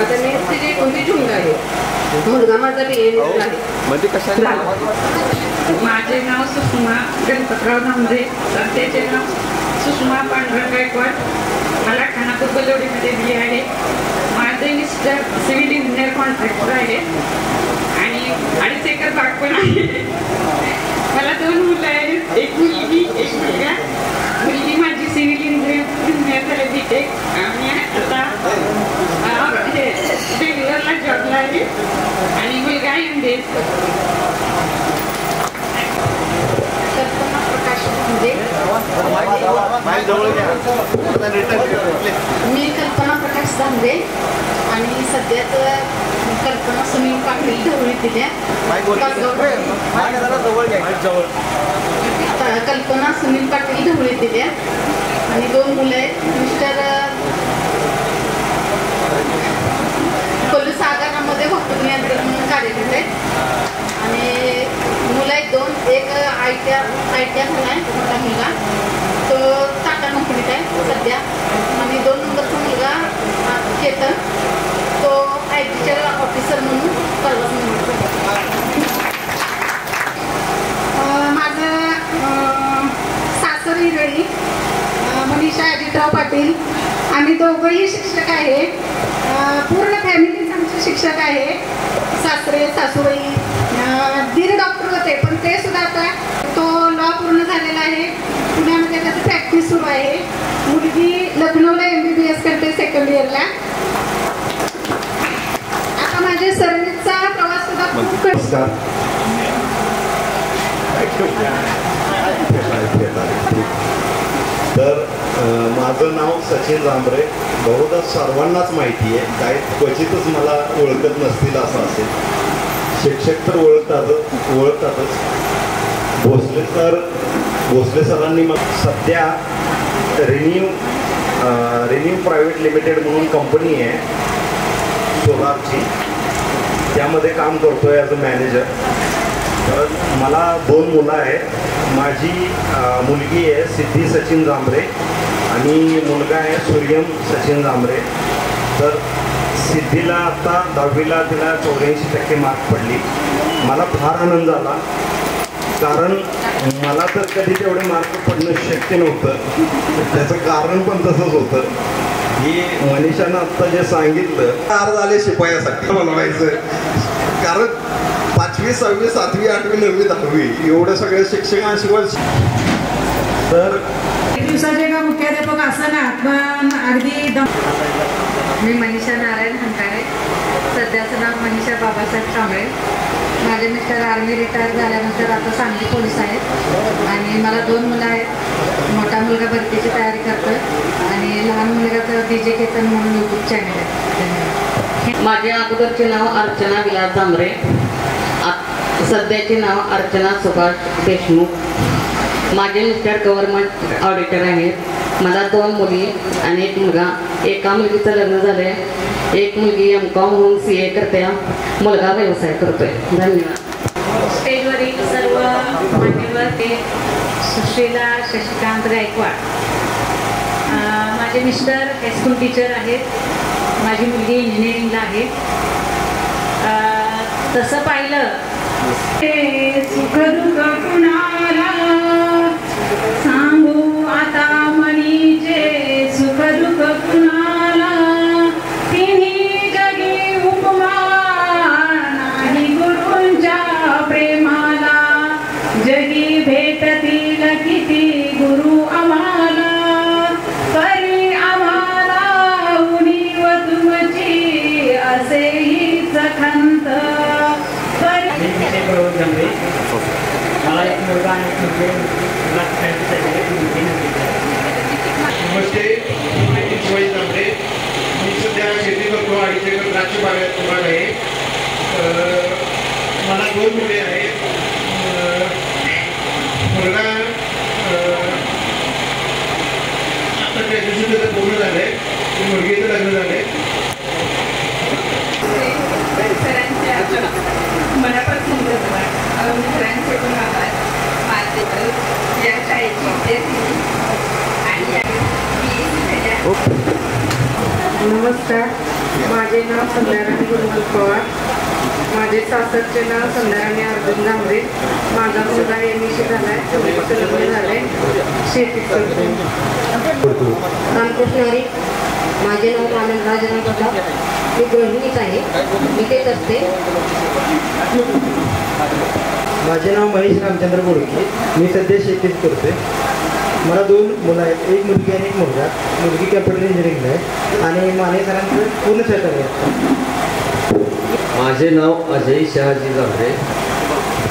आता मी तिची 29 मुलगा आहे. मुलगा माझा BA आहे. म्हणजे कशाला माझे नाव सुषमा गणपतराव नांदे. सध्याचे नाव सुषमा पांढरा गायकवाड. मला खानापूर बलवडीमध्ये BA आहे. माझे मिस्टर सिव्हिल इंजिनियर कॉन्ट्रॅक्टर आहे आणि 2.5 एकर बाग पण आहे. मला 2 मुलं आहेत. एक मुलगी 1 मुलगा. मुलगी माझी सिव्हिल इंजिनियर झाले BTech आणि आता बेंगलोरला जॉबला आहे आणि मुलगा MBA मी कल्पना प्रकाश दांडे आणि सध्याच कल्पना सुनील पाटील ढवळी दिल्या. कल्पना सुनील पाटील ढवळी दिल्या आणि 2 मुलं आहेत. मिस्टर कोल्लू सागरामध्ये वाहतूक नियंत्रण म्हणून कार्यरत आहेत आणि मुलं आहेत 2. एक ITI झाला आहे मोठा मुलगा. तो टाटा कंपनीत आहे सध्या. आणि 2 नंबरचा मुलगा केतन. तो ITच्या ऑफिसर म्हणून परवा माझं सासर हिरळी मनीषा अजितराव पाटील. आम्ही दोघंही शिक्षक आहे. पूर्ण फॅमिलीच आमचे शिक्षक आहे. सासरे सासूबाई दीर डॉक्टर होते पण ते सुद्धा आता तो लॉ पूर्ण झालेला आहे. पुण्यामध्ये त्याची प्रॅक्टिस सुरू आहे. मुलगी लखनौला MBBS करते 2nd इयरला. आता माझ्या सर्व्हिसचा प्रवास सुद्धा खूप तर माझं नाव सचिन जांभरे. बहुधा सर्वांनाच माहिती आहे. काही क्वचितच मला ओळखत नसतील असं असेल. शिक्षक तर ओळखतातच. भोसले सरांनी मग सध्या रिन्यू प्रायव्हेट लिमिटेड म्हणून कंपनी आहे सोलारची. त्यामध्ये काम करतोय ॲज अ मॅनेजर. तर मला 2 मुलं आहेत. माझी मुलगी आहे सिद्धी सचिन जांभरे आणि मुलगा आहे सूर्यम सचिन जांभरे. तर सिद्धीला आता 10वीला तिला 84% मार्क पडली. मला फार आनंद झाला कारण मला तर कधी तेवढे मार्क पडणं शक्य नव्हतं. त्याचं कारण पण तसंच होतं की मनीषानं आत्ता जे सांगितलं फार झाले शिपायासाठी बनवायचं. कारण 5वी 6वी 7वी 8वी 9वी 10वी एवढं सगळ्या शिक्षकांशिवाय. तर दिवसाचे का मुख्याध्यापक असताना पण अगदी मी मनीषा नारायण हंटाळे. सध्याचं नाव मनीषा बाबासाहेब कांबळे. माझे मिस्टर आर्मी रिटायर झाल्यानंतर आता सांगली पोलीस आहेत आणि मला 2 मुलं आहेत. मोठा मुलगा भरतीची तयारी करतोय आणि लहान मुलगाचं DJ केतन म्हणून YouTube चॅनल आहे. माझे अगोदरचे नाव अर्चना विलास जांभरे. सध्याचे नाव अर्चना सुभाष देशमुख. माझे मिस्टर गव्हर्नमेंट ऑडिटर आहेत. मला 2 मुली आणि 1 मुलगा. एका मुलगीचं लग्न झालंय. एक मुलगी MCOM म्हणून CA करते. मुलगा व्यवसाय करतोय. धन्यवाद. स्टेजवरील सर्व मान्यवर ते सुशीला शशिकांत गायकवाड. माझे मिस्टर हायस्कूल टीचर आहेत. माझी मुलगी इंजिनिअरिंगला आहे. तसं पाहिलं सुख दुःख कुणाला सांगू आता मनीचे सुख दुःख कुणाला. तिन्ही जगी उपमा नाही गुरूंच्या प्रेमाला. जगी भेटतील किती गुरु आम्हाला. प्रवीण झांबरे. मला एक मुलगा आणि एक मुलगी नमस्ते, मी शिवाजी तांबरे. मी सध्या शेती करतो. 2.5 एकर द्राक्ष बाग आहे. मला 2 मुले आहेत. मुलगा आता ग्रॅज्युएशन त्याचं पूर्ण झालं आहे. मुलगीचं लग्न झालं आहे. मनापासून मित्रांचे पण आभार. माझे या शाळेची नमस्कार, माझे नाव संध्याराणी गुरुजी पवार. माझे सासरचे नाव संध्याराणी अर्जुन झांबरे. माझा मुलगा एमएससी झाला आहे. मुलीचं लग्न झालं आहे. शेतीत करतो. रामकृष्ण. माझे नाव आनंद राजाराम प्रताप. मी गृहिणीच आहे. मी तेच असते. माझे नाव महेश रामचंद्र बोडके. मी सध्या शेतीच करतोय. मला 2 मुलं आहेत. एक मुलगी आणि एक मुलगा. मुलगी कॅम्प्युटर इंजिनिअरिंगला आहे आणि माने सरांचं पूर्ण सहकार्य आहे. माझे नाव अजय शहाजी झांबरे.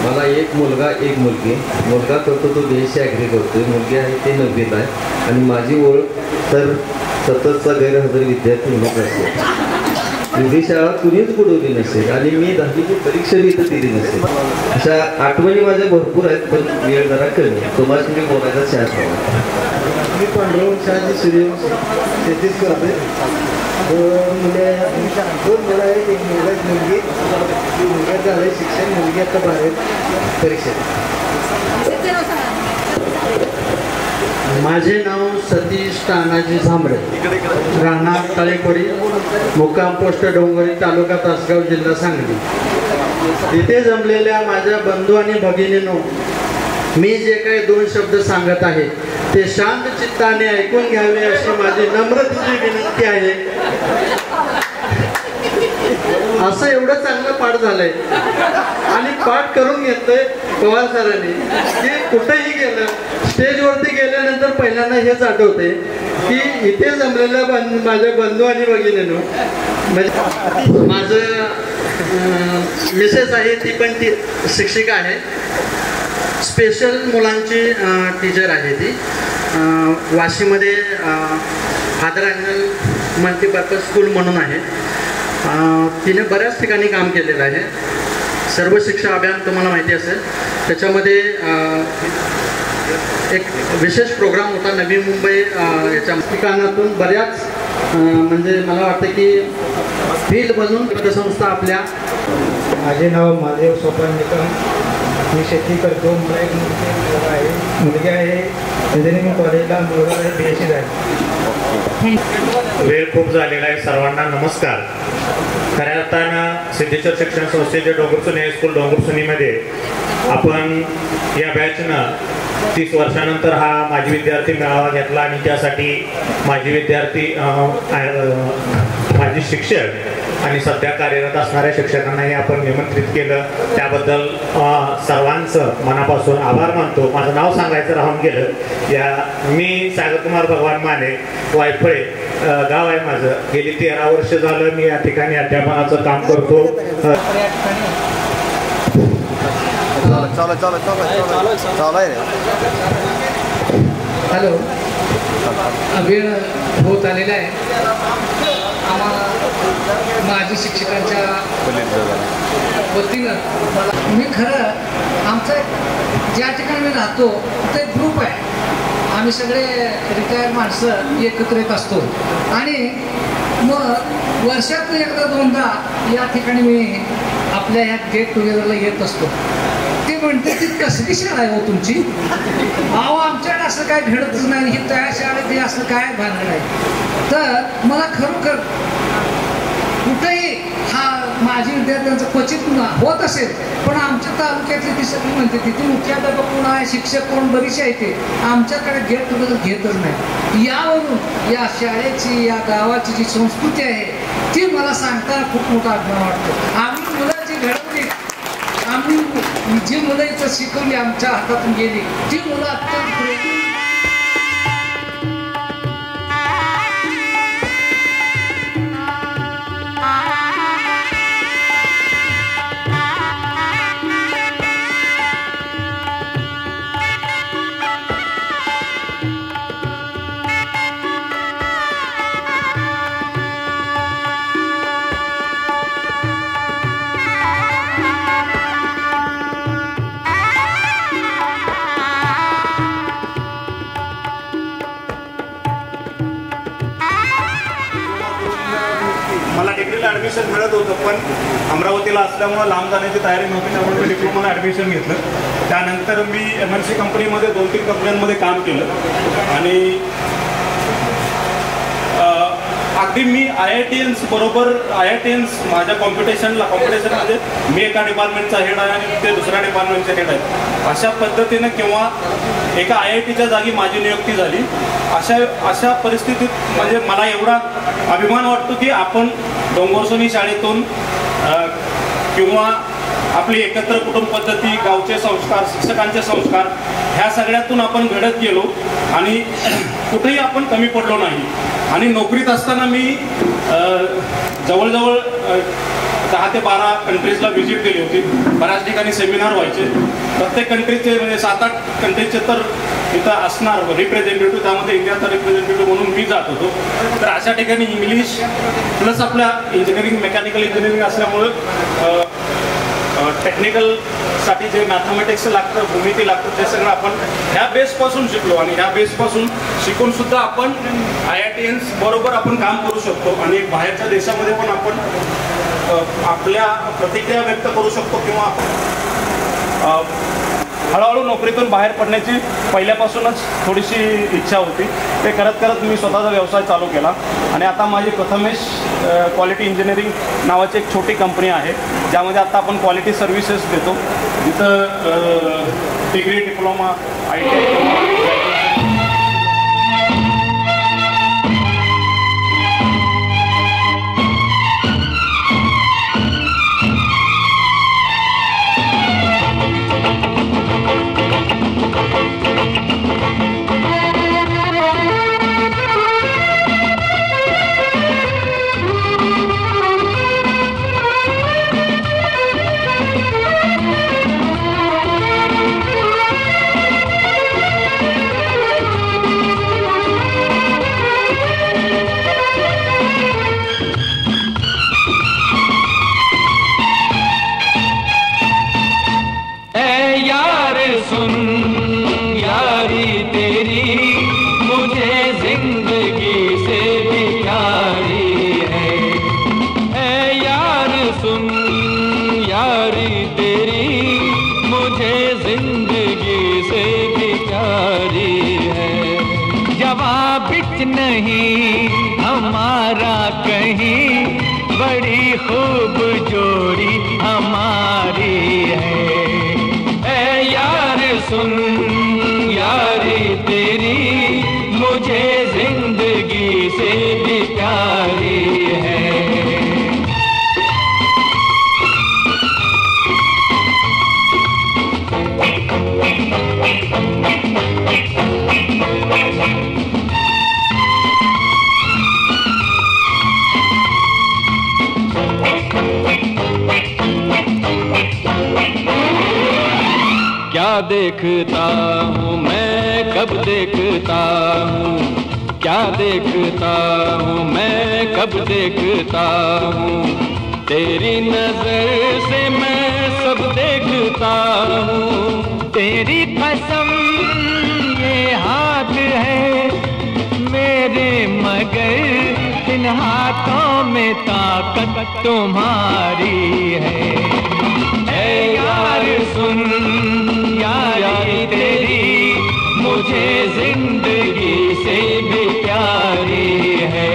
मला एक मुलगा एक मुलगी. मुलगा करतो तो BSc ॲग्री करतोय. मुलगी आहे ते 9वीत आहे आणि माझी ओळख तर सततचा गैरहजर विद्यार्थी म्हणत असते. एवढी शाळा कुणीच बुडवली नसेल आणि मी 10वीची परीक्षा बी इथं दिली नसेल. अशा आठवणी माझ्या भरपूर आहेत, पण वेळ जरा कमी. तुम्हाला मी बोलायचा चान्स हवा. मी पांडुरंग शहाजी सूर्यवंशी शेतीच करतोय. 2 मुले 2 मुलं आहेत. एक मुलगा एक मुलगी. मुलगा झालं शिक्षण. मुलगी आता 12वी परीक्षेत. माझे नाव सतीश तानाजी झांबरे. राहणार तळेकोरी, मुक्काम पोस्ट डोंगरी, तालुका तासगाव, जिल्हा सांगली. इथे जमलेल्या माझ्या बंधू आणि भगिनींनो, मी जे काही 2 शब्द सांगत आहे ते शांत चित्ताने ऐकून घ्यावे अशी माझी नम्रतेची विनंती आहे. असं एवढं चांगलं पाठ झालंय आणि पाठ करून घेतलंय पवार सरांनी की कुठेही गेलं, स्टेजवरती गेल्यानंतर पहिल्यांदा हेच आठवते की इथे जमलेल्या माझ्या बंधू आणि भगिनींनो, म्हणजे माझं मिसेस आहे ती पण ती शिक्षिका आहे. स्पेशल मुलांची टीचर आहे ती. वाशीमध्ये फादर अँगल मल्टीपर्पज स्कूल म्हणून आहे. तिने बऱ्याच ठिकाणी काम केलेलं आहे. सर्व शिक्षा अभियान तुम्हाला माहिती असेल. त्याच्यामध्ये एक विशेष प्रोग्राम होता नवी मुंबई याच्या ठिकाणातून बऱ्याच म्हणजे मला वाटतं की फील्ड बनून पतसंस्था आपल्या. माझे नाव महादेव सोपान निकम. मी शेती करतो. मला एक मुलगा आहे. मुलगी आहे इंजिनिअरिंग कॉलेजला. मुलगा आहे BSc झाला. वेळ खूप झालेला आहे. सर्वांना नमस्कार. खऱ्या अर्थानं सिद्धेश्वर शिक्षण संस्थेचे डोंगरसुनी हायस्कूल डोंगरसुनीमध्ये आपण या बॅचनं 30 वर्षानंतर हा माजी विद्यार्थी मेळावा घेतला आणि त्यासाठी माजी विद्यार्थी माजी शिक्षक आणि सध्या कार्यरत असणाऱ्या शिक्षकांनाही आपण निमंत्रित केलं. त्याबद्दल सर्वांचं मनापासून आभार मानतो. माझं नाव सांगायचं राहून गेलं. मी सागरकुमार भगवान माने, वायफळे गाव आहे माझं. गेली 13 वर्ष झालं मी या ठिकाणी अध्यापनाचं काम करतो. हॅलो, वेळ होत आलेला आहे. आम्हाला माजी शिक्षकांच्या वतीनं मी खरं आमचं ज्या ठिकाणी मी राहतो ते ग्रुप आहे. आम्ही सगळे रिटायर्ड माणसं एकत्र येत असतो आणि मग वर्षात 1-2दा या ठिकाणी मी आपल्या ह्या गेट टुगेदरला येत असतो. ते म्हणते ती कसली शाळा आहे हो तुमची? अहो आमच्याकडे असं काय घडतच नाही. ही तया शाळेत हे असं काय भानगड आहे. तर मला खरोखर कुठेही हा माझी विद्यार्थ्यांचं क्वचित होत असेल, पण आमच्या तालुक्यातली ती सगळी म्हणते तिथे मुख्याध्यापक कोण आहे, शिक्षक कोण, बरीचशी आहे ते आमच्याकडे गेट टुगेदर घेतच नाही. यावरून या शाळेची या गावाची जी संस्कृती आहे ती मला सांगताना खूप मोठा अभिमान वाटतो. आम्ही मुलाची घडवली, आम्ही जी मुलं इथं शिकवली आमच्या हातातून गेली ती मुलं अत्यंत मला डिग्रीला ॲडमिशन मिळत होतं, पण अमरावतीला असल्यामुळं लांब जाण्याची तयारी नव्हती, त्यामुळे मी डिप्लोमाला ॲडमिशन घेतलं. त्यानंतर मी MNC कंपनीमध्ये 2-3 कंपन्यांमध्ये काम केलं आणि अगदी मी IITians बरोबर माझ्या कॉम्पिटिशन म्हणजे मी एका डिपार्टमेंटचा हेड आहे आणि ते दुसऱ्या डिपार्टमेंटचे हेड आहेत, अशा पद्धतीनं किंवा एका IITच्या जागी माझी नियुक्ती झाली. अशा परिस्थितीत म्हणजे मला एवढा अभिमान वाटतो की आपण डोंगरसोनी शाळेतून किंवा आपली एकत्र कुटुंब पद्धती, गावचे संस्कार, शिक्षकांचे संस्कार ह्या सगळ्यातून आपण घडत गेलो आणि कुठेही आपण कमी पडलो नाही. आणि नोकरीत असताना मी जवळजवळ 10 ते 12 कंट्रीजला व्हिजिट केली होती. बऱ्याच ठिकाणी सेमिनार व्हायचे. प्रत्येक कंट्रीचे म्हणजे 7-8 कंट्रीचे तर इथं असणार रिप्रेझेंटेटिव्ह, त्यामध्ये इंडियाचा रिप्रेझेंटेटिव्ह म्हणून मी जात होतो. तर अशा ठिकाणी इंग्लिश प्लस आपल्या इंजिनिअरिंग, मेकॅनिकल इंजिनिअरिंग असल्यामुळं टेक्निकलसाठी जे मॅथमॅटिक्स लागतं, भूमिती लागतं, ते सगळं आपण ह्या बेसपासून शिकलो आणि ह्या बेसपासून शिकून सुद्धा आपण IITians बरोबर आपण काम करू शकतो आणि बाहेरच्या देशामध्ये पण आपण आपल्या प्रतिक्रिया व्यक्त करू शकतो किंवा हळूहळू नोकरीतून बाहेर पडण्याची पहिल्यापासूनच थोडीशी इच्छा होती. ते करत करत मी स्वतःचा व्यवसाय चालू केला आणि आता माझी प्रथमेश क्वालिटी इंजिनिअरिंग नावाची एक छोटी कंपनी आहे, ज्यामध्ये आता आपण क्वालिटी सर्व्हिसेस देतो, जिथं डिग्री, डिप्लोमा, ITI नहीं हमारा कहीं, बड़ी खूब जोड़ी हमारी है यार सुन यारी तेरी मुझे जिंदगी से भी प्यारी है। क्या देखता हूँ मैं कब देखता हूँ, क्या देखता हूँ मैं कब देखता हूँ, तेरी नजर से मैं सब देखता हूँ। तेरी कसम ये हाथ है मेरे मगर इन हाथों में ताकत तुम्हारी है। यार सुन यारी तेरी मुझे जिंदगी से भी प्यारी है।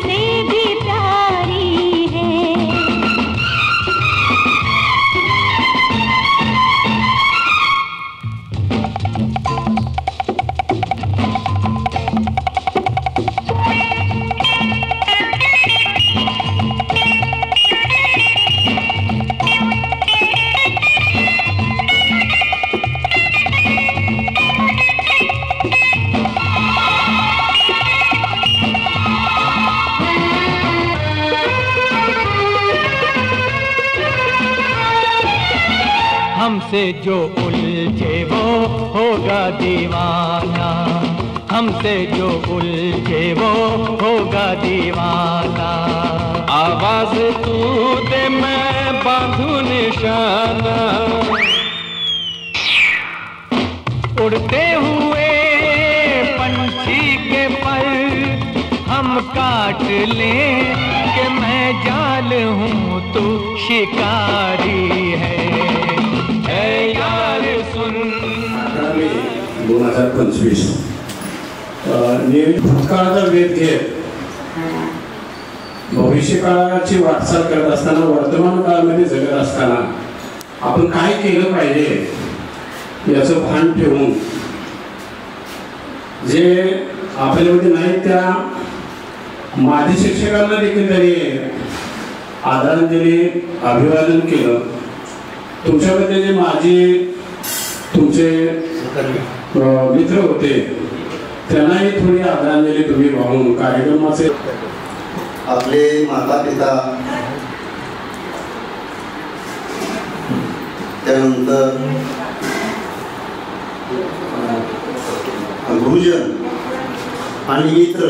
से भी प्यार हमसे जो उलझे वो होगा दीवाना, हमसे जो उलझे वो होगा दीवाना। आवाज तू दे मैं बांधू निशाना, उड़ते हुए पंछी के पर हम काट लें कि मैं जाल हूँ तू शिकारी है यार सुन। 2025 भूतकाळाचा वेध घेत भविष्यकाळाची वाटचाल करत असताना वर्तमान काळामध्ये जगत असताना आपण काय केलं पाहिजे याचं भान ठेवून जे आपल्यामध्ये नाही त्या माजी शिक्षकांना देखील त्यांनी आदरांजली अभिवादन केलं। तुमच्यामध्ये जे माजी तुमचे मित्र होते त्यांनाही थोडी आदरांजली तुम्ही वाहून कार्यक्रमाचे आपले माता पिता त्यानंतर गुरुजन आणि मित्र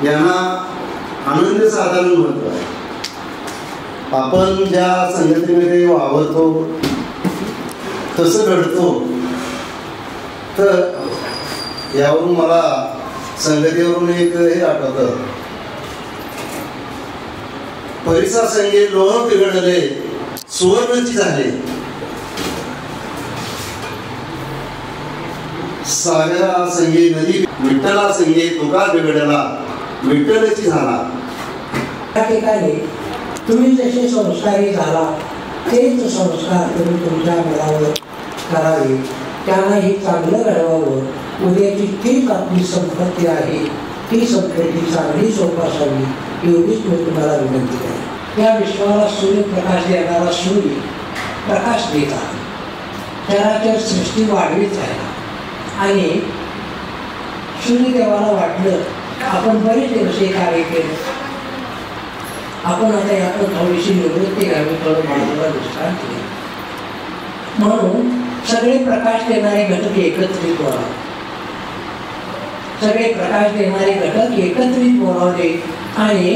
यांना आनंद साधारण महत्व आहे। आपण ज्या संगतीमध्ये वावरतो तसं घडतो, तर यावरून मला संगतीवरून एक हे आठवतं, परिसासंगे लोह बिघडले सुवर्णची झाले, सागरा संगे नदी विठ्ठला संगे तुका बिघडला विठ्ठलची झाला। त्या ठिकाणी तुम्ही जसे संस्कारी झाला तेच संस्कार तुम्ही तुमच्या मुलावर करावे, त्यांनाही चांगलं घडवावं। उद्याची तीच आपली संपत्ती आहे, ती संपत्ती चांगली जोपासावी एवढीच मी तुम्हाला विनंती करेन। या विश्वाला सूर्यप्रकाश देणारा सूर्य प्रकाश देत आहे, चराचर सृष्टी वाढवीत आहे आणि सूर्यदेवाला वाटलं आपण बरेच दिवस हे कार्य केलं, आपण आता यातून थोडीशी निवृत्ती घ्यावी, थोडं माणसाला विश्रांती घ्यावी, म्हणून सगळे प्रकाश देणारे घटक एकत्रित बोलावे, सगळे प्रकाश देणारे घटक एकत्रित बोलावले आणि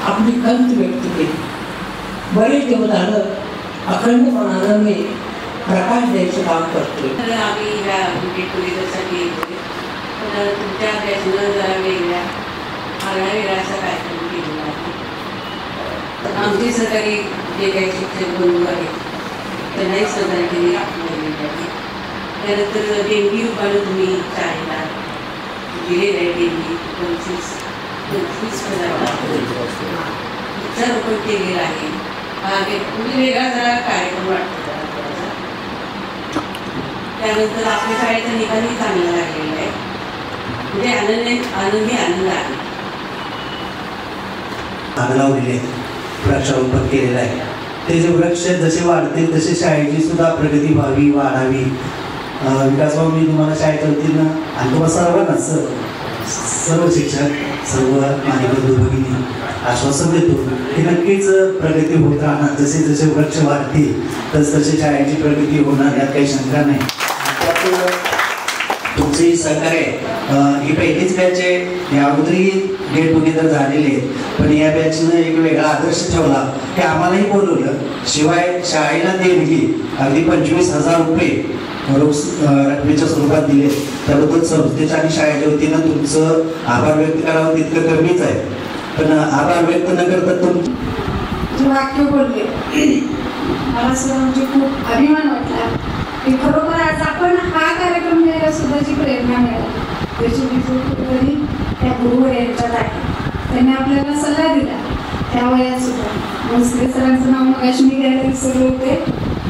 आपली खंत व्यक्त केली। बरेच दिवस झालं अखंडपणानं मी प्रकाश द्यायचं काम करतोय। आम्ही टुरिझमसाठी तुमच्या बॅचनं जरा वेगळ्या वेगळा असा कार्यक्रम केलेला आहे। आमचे सहकारी जे काही शिक्षक बंधू आहेत त्यांनाही सहकार्य केले आहे। त्यानंतर देणगी रूपानं तुम्ही शाळेला दिलेलं आहे, देणगी 25,000 वृक्षारोपण केलेलं आहे। हा म्हणजे वेगळा जरा कार्यक्रम वाटतो। त्यानंतर आपल्या शाळेचा निकालही चांगला लागलेला आहे, म्हणजे आनंदी आनंद आहे। लावलेले वृक्षारोपण केलेलं आहे, ते जे वृक्ष जसे वाढतील तसे शाळेची सुद्धा प्रगती व्हावी, वाढावी। विकास भाऊ, मी तुम्हाला शाळेच्या वतीनं आणि तुम्हाला सर्वांना सर्व शिक्षक सर्व माझे बंधू भगिनी आश्वासन देतो की नक्कीच प्रगती होत राहणार। जसे जसे वृक्ष वाढतील तसे शाळेची प्रगती होणार, यात काही शंका नाही। तुमचे सहकार्य ही पहिलीच बॅच आहे, या अगोदरही गेट टुगेदर झालेले, पण या बॅचनं एक वेगळा आदर्श ठेवला की आम्हालाही बोलवलं, शिवाय शाळेला देणगी अगदी 25,000 रुपये रकमेच्या स्वरूपात दिले। त्याबद्दल संस्थेच्या आणि शाळेच्या वतीनं तुमचं आभार व्यक्त करावं तितकं कमीच आहे, पण आभार व्यक्त न करता तुमचे वाक्य बोलले मला सर म्हणजे खूप अभिमान वाटला की खरोखर आज आपण हा कार्यक्रम घ्यायला सुद्धा जी प्रेरणा मिळाली त्याची विजय त्या गुरुवर यांच्यात आहे। त्यांनी आपल्याला सल्ला दिला त्या वयात सुद्धा। भोसले सरांचं नाव मगाशी मी घ्यायला विसरले होते।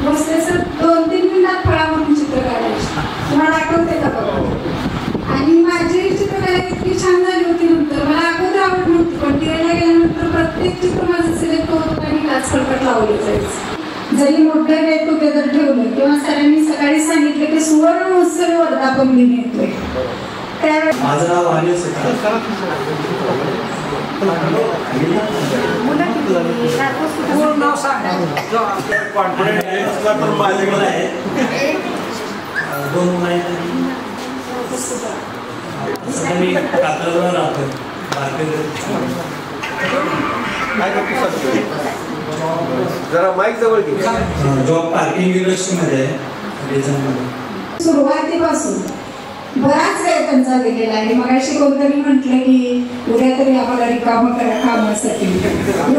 भोसले सर 2-3 मिनिटात फळावरून चित्र काढायचे, तुम्हाला आठवते का बघा? आणि माझी चित्रकला इतकी छान झाली होती, नंतर मला अगोदर आवड नव्हती, पण टीआयला गेल्यानंतर प्रत्येक चित्र माझं सिलेक्ट होत आणि काचकडकट लावलं जायचं। जरी मोठं गेट टुगेदर ठेवलं किंवा सरांनी सकाळी सांगितलं की सुवर्ण महोत्सवी वर्धापन दिन येतोय, त्यावेळेस माझं नाव अनिल पूर्ण नाव सांगा. तर माझ्याकडे आहे 2 मुलं आहेत आणि मी कात्रजला राहतो. जरा माईक जवळ घे. जॉब पार्किंग युनिव्हर्सिटीमध्ये सुरुवातीपासून बराच वेळ त्यांचा दिलेला आहे. मगाशी कोणतरी म्हटलं की उद्या तरी आम्हाला रिकामं करा कामासाठी.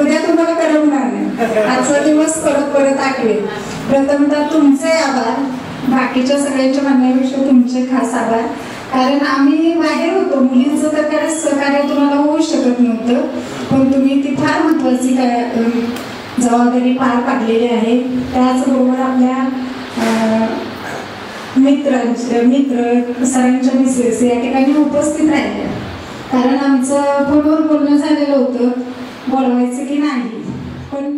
उद्या तुम्हाला करवणार नाही. आजचा दिवस परत परत आठवेल. प्रथमतः तुमचे आभार. बाकीच्या सगळ्यांच्या म्हणण्यापेक्षा तुमचे खास आभार. कारण आम्ही बाहेर होतो. मुलींचं तर काय सहकार्य तुम्हाला होऊ शकत नव्हतं, पण तुम्ही ती फार महत्वाची जबाबदारी पार पाडलेली आहे. त्याचबरोबर आपल्या मित्र सरांच्या मिसेस या ठिकाणी उपस्थित राहिल्या. कारण आमचं फोनवर बोलणं झालेलं होतं बोलवायचं की नाही, पण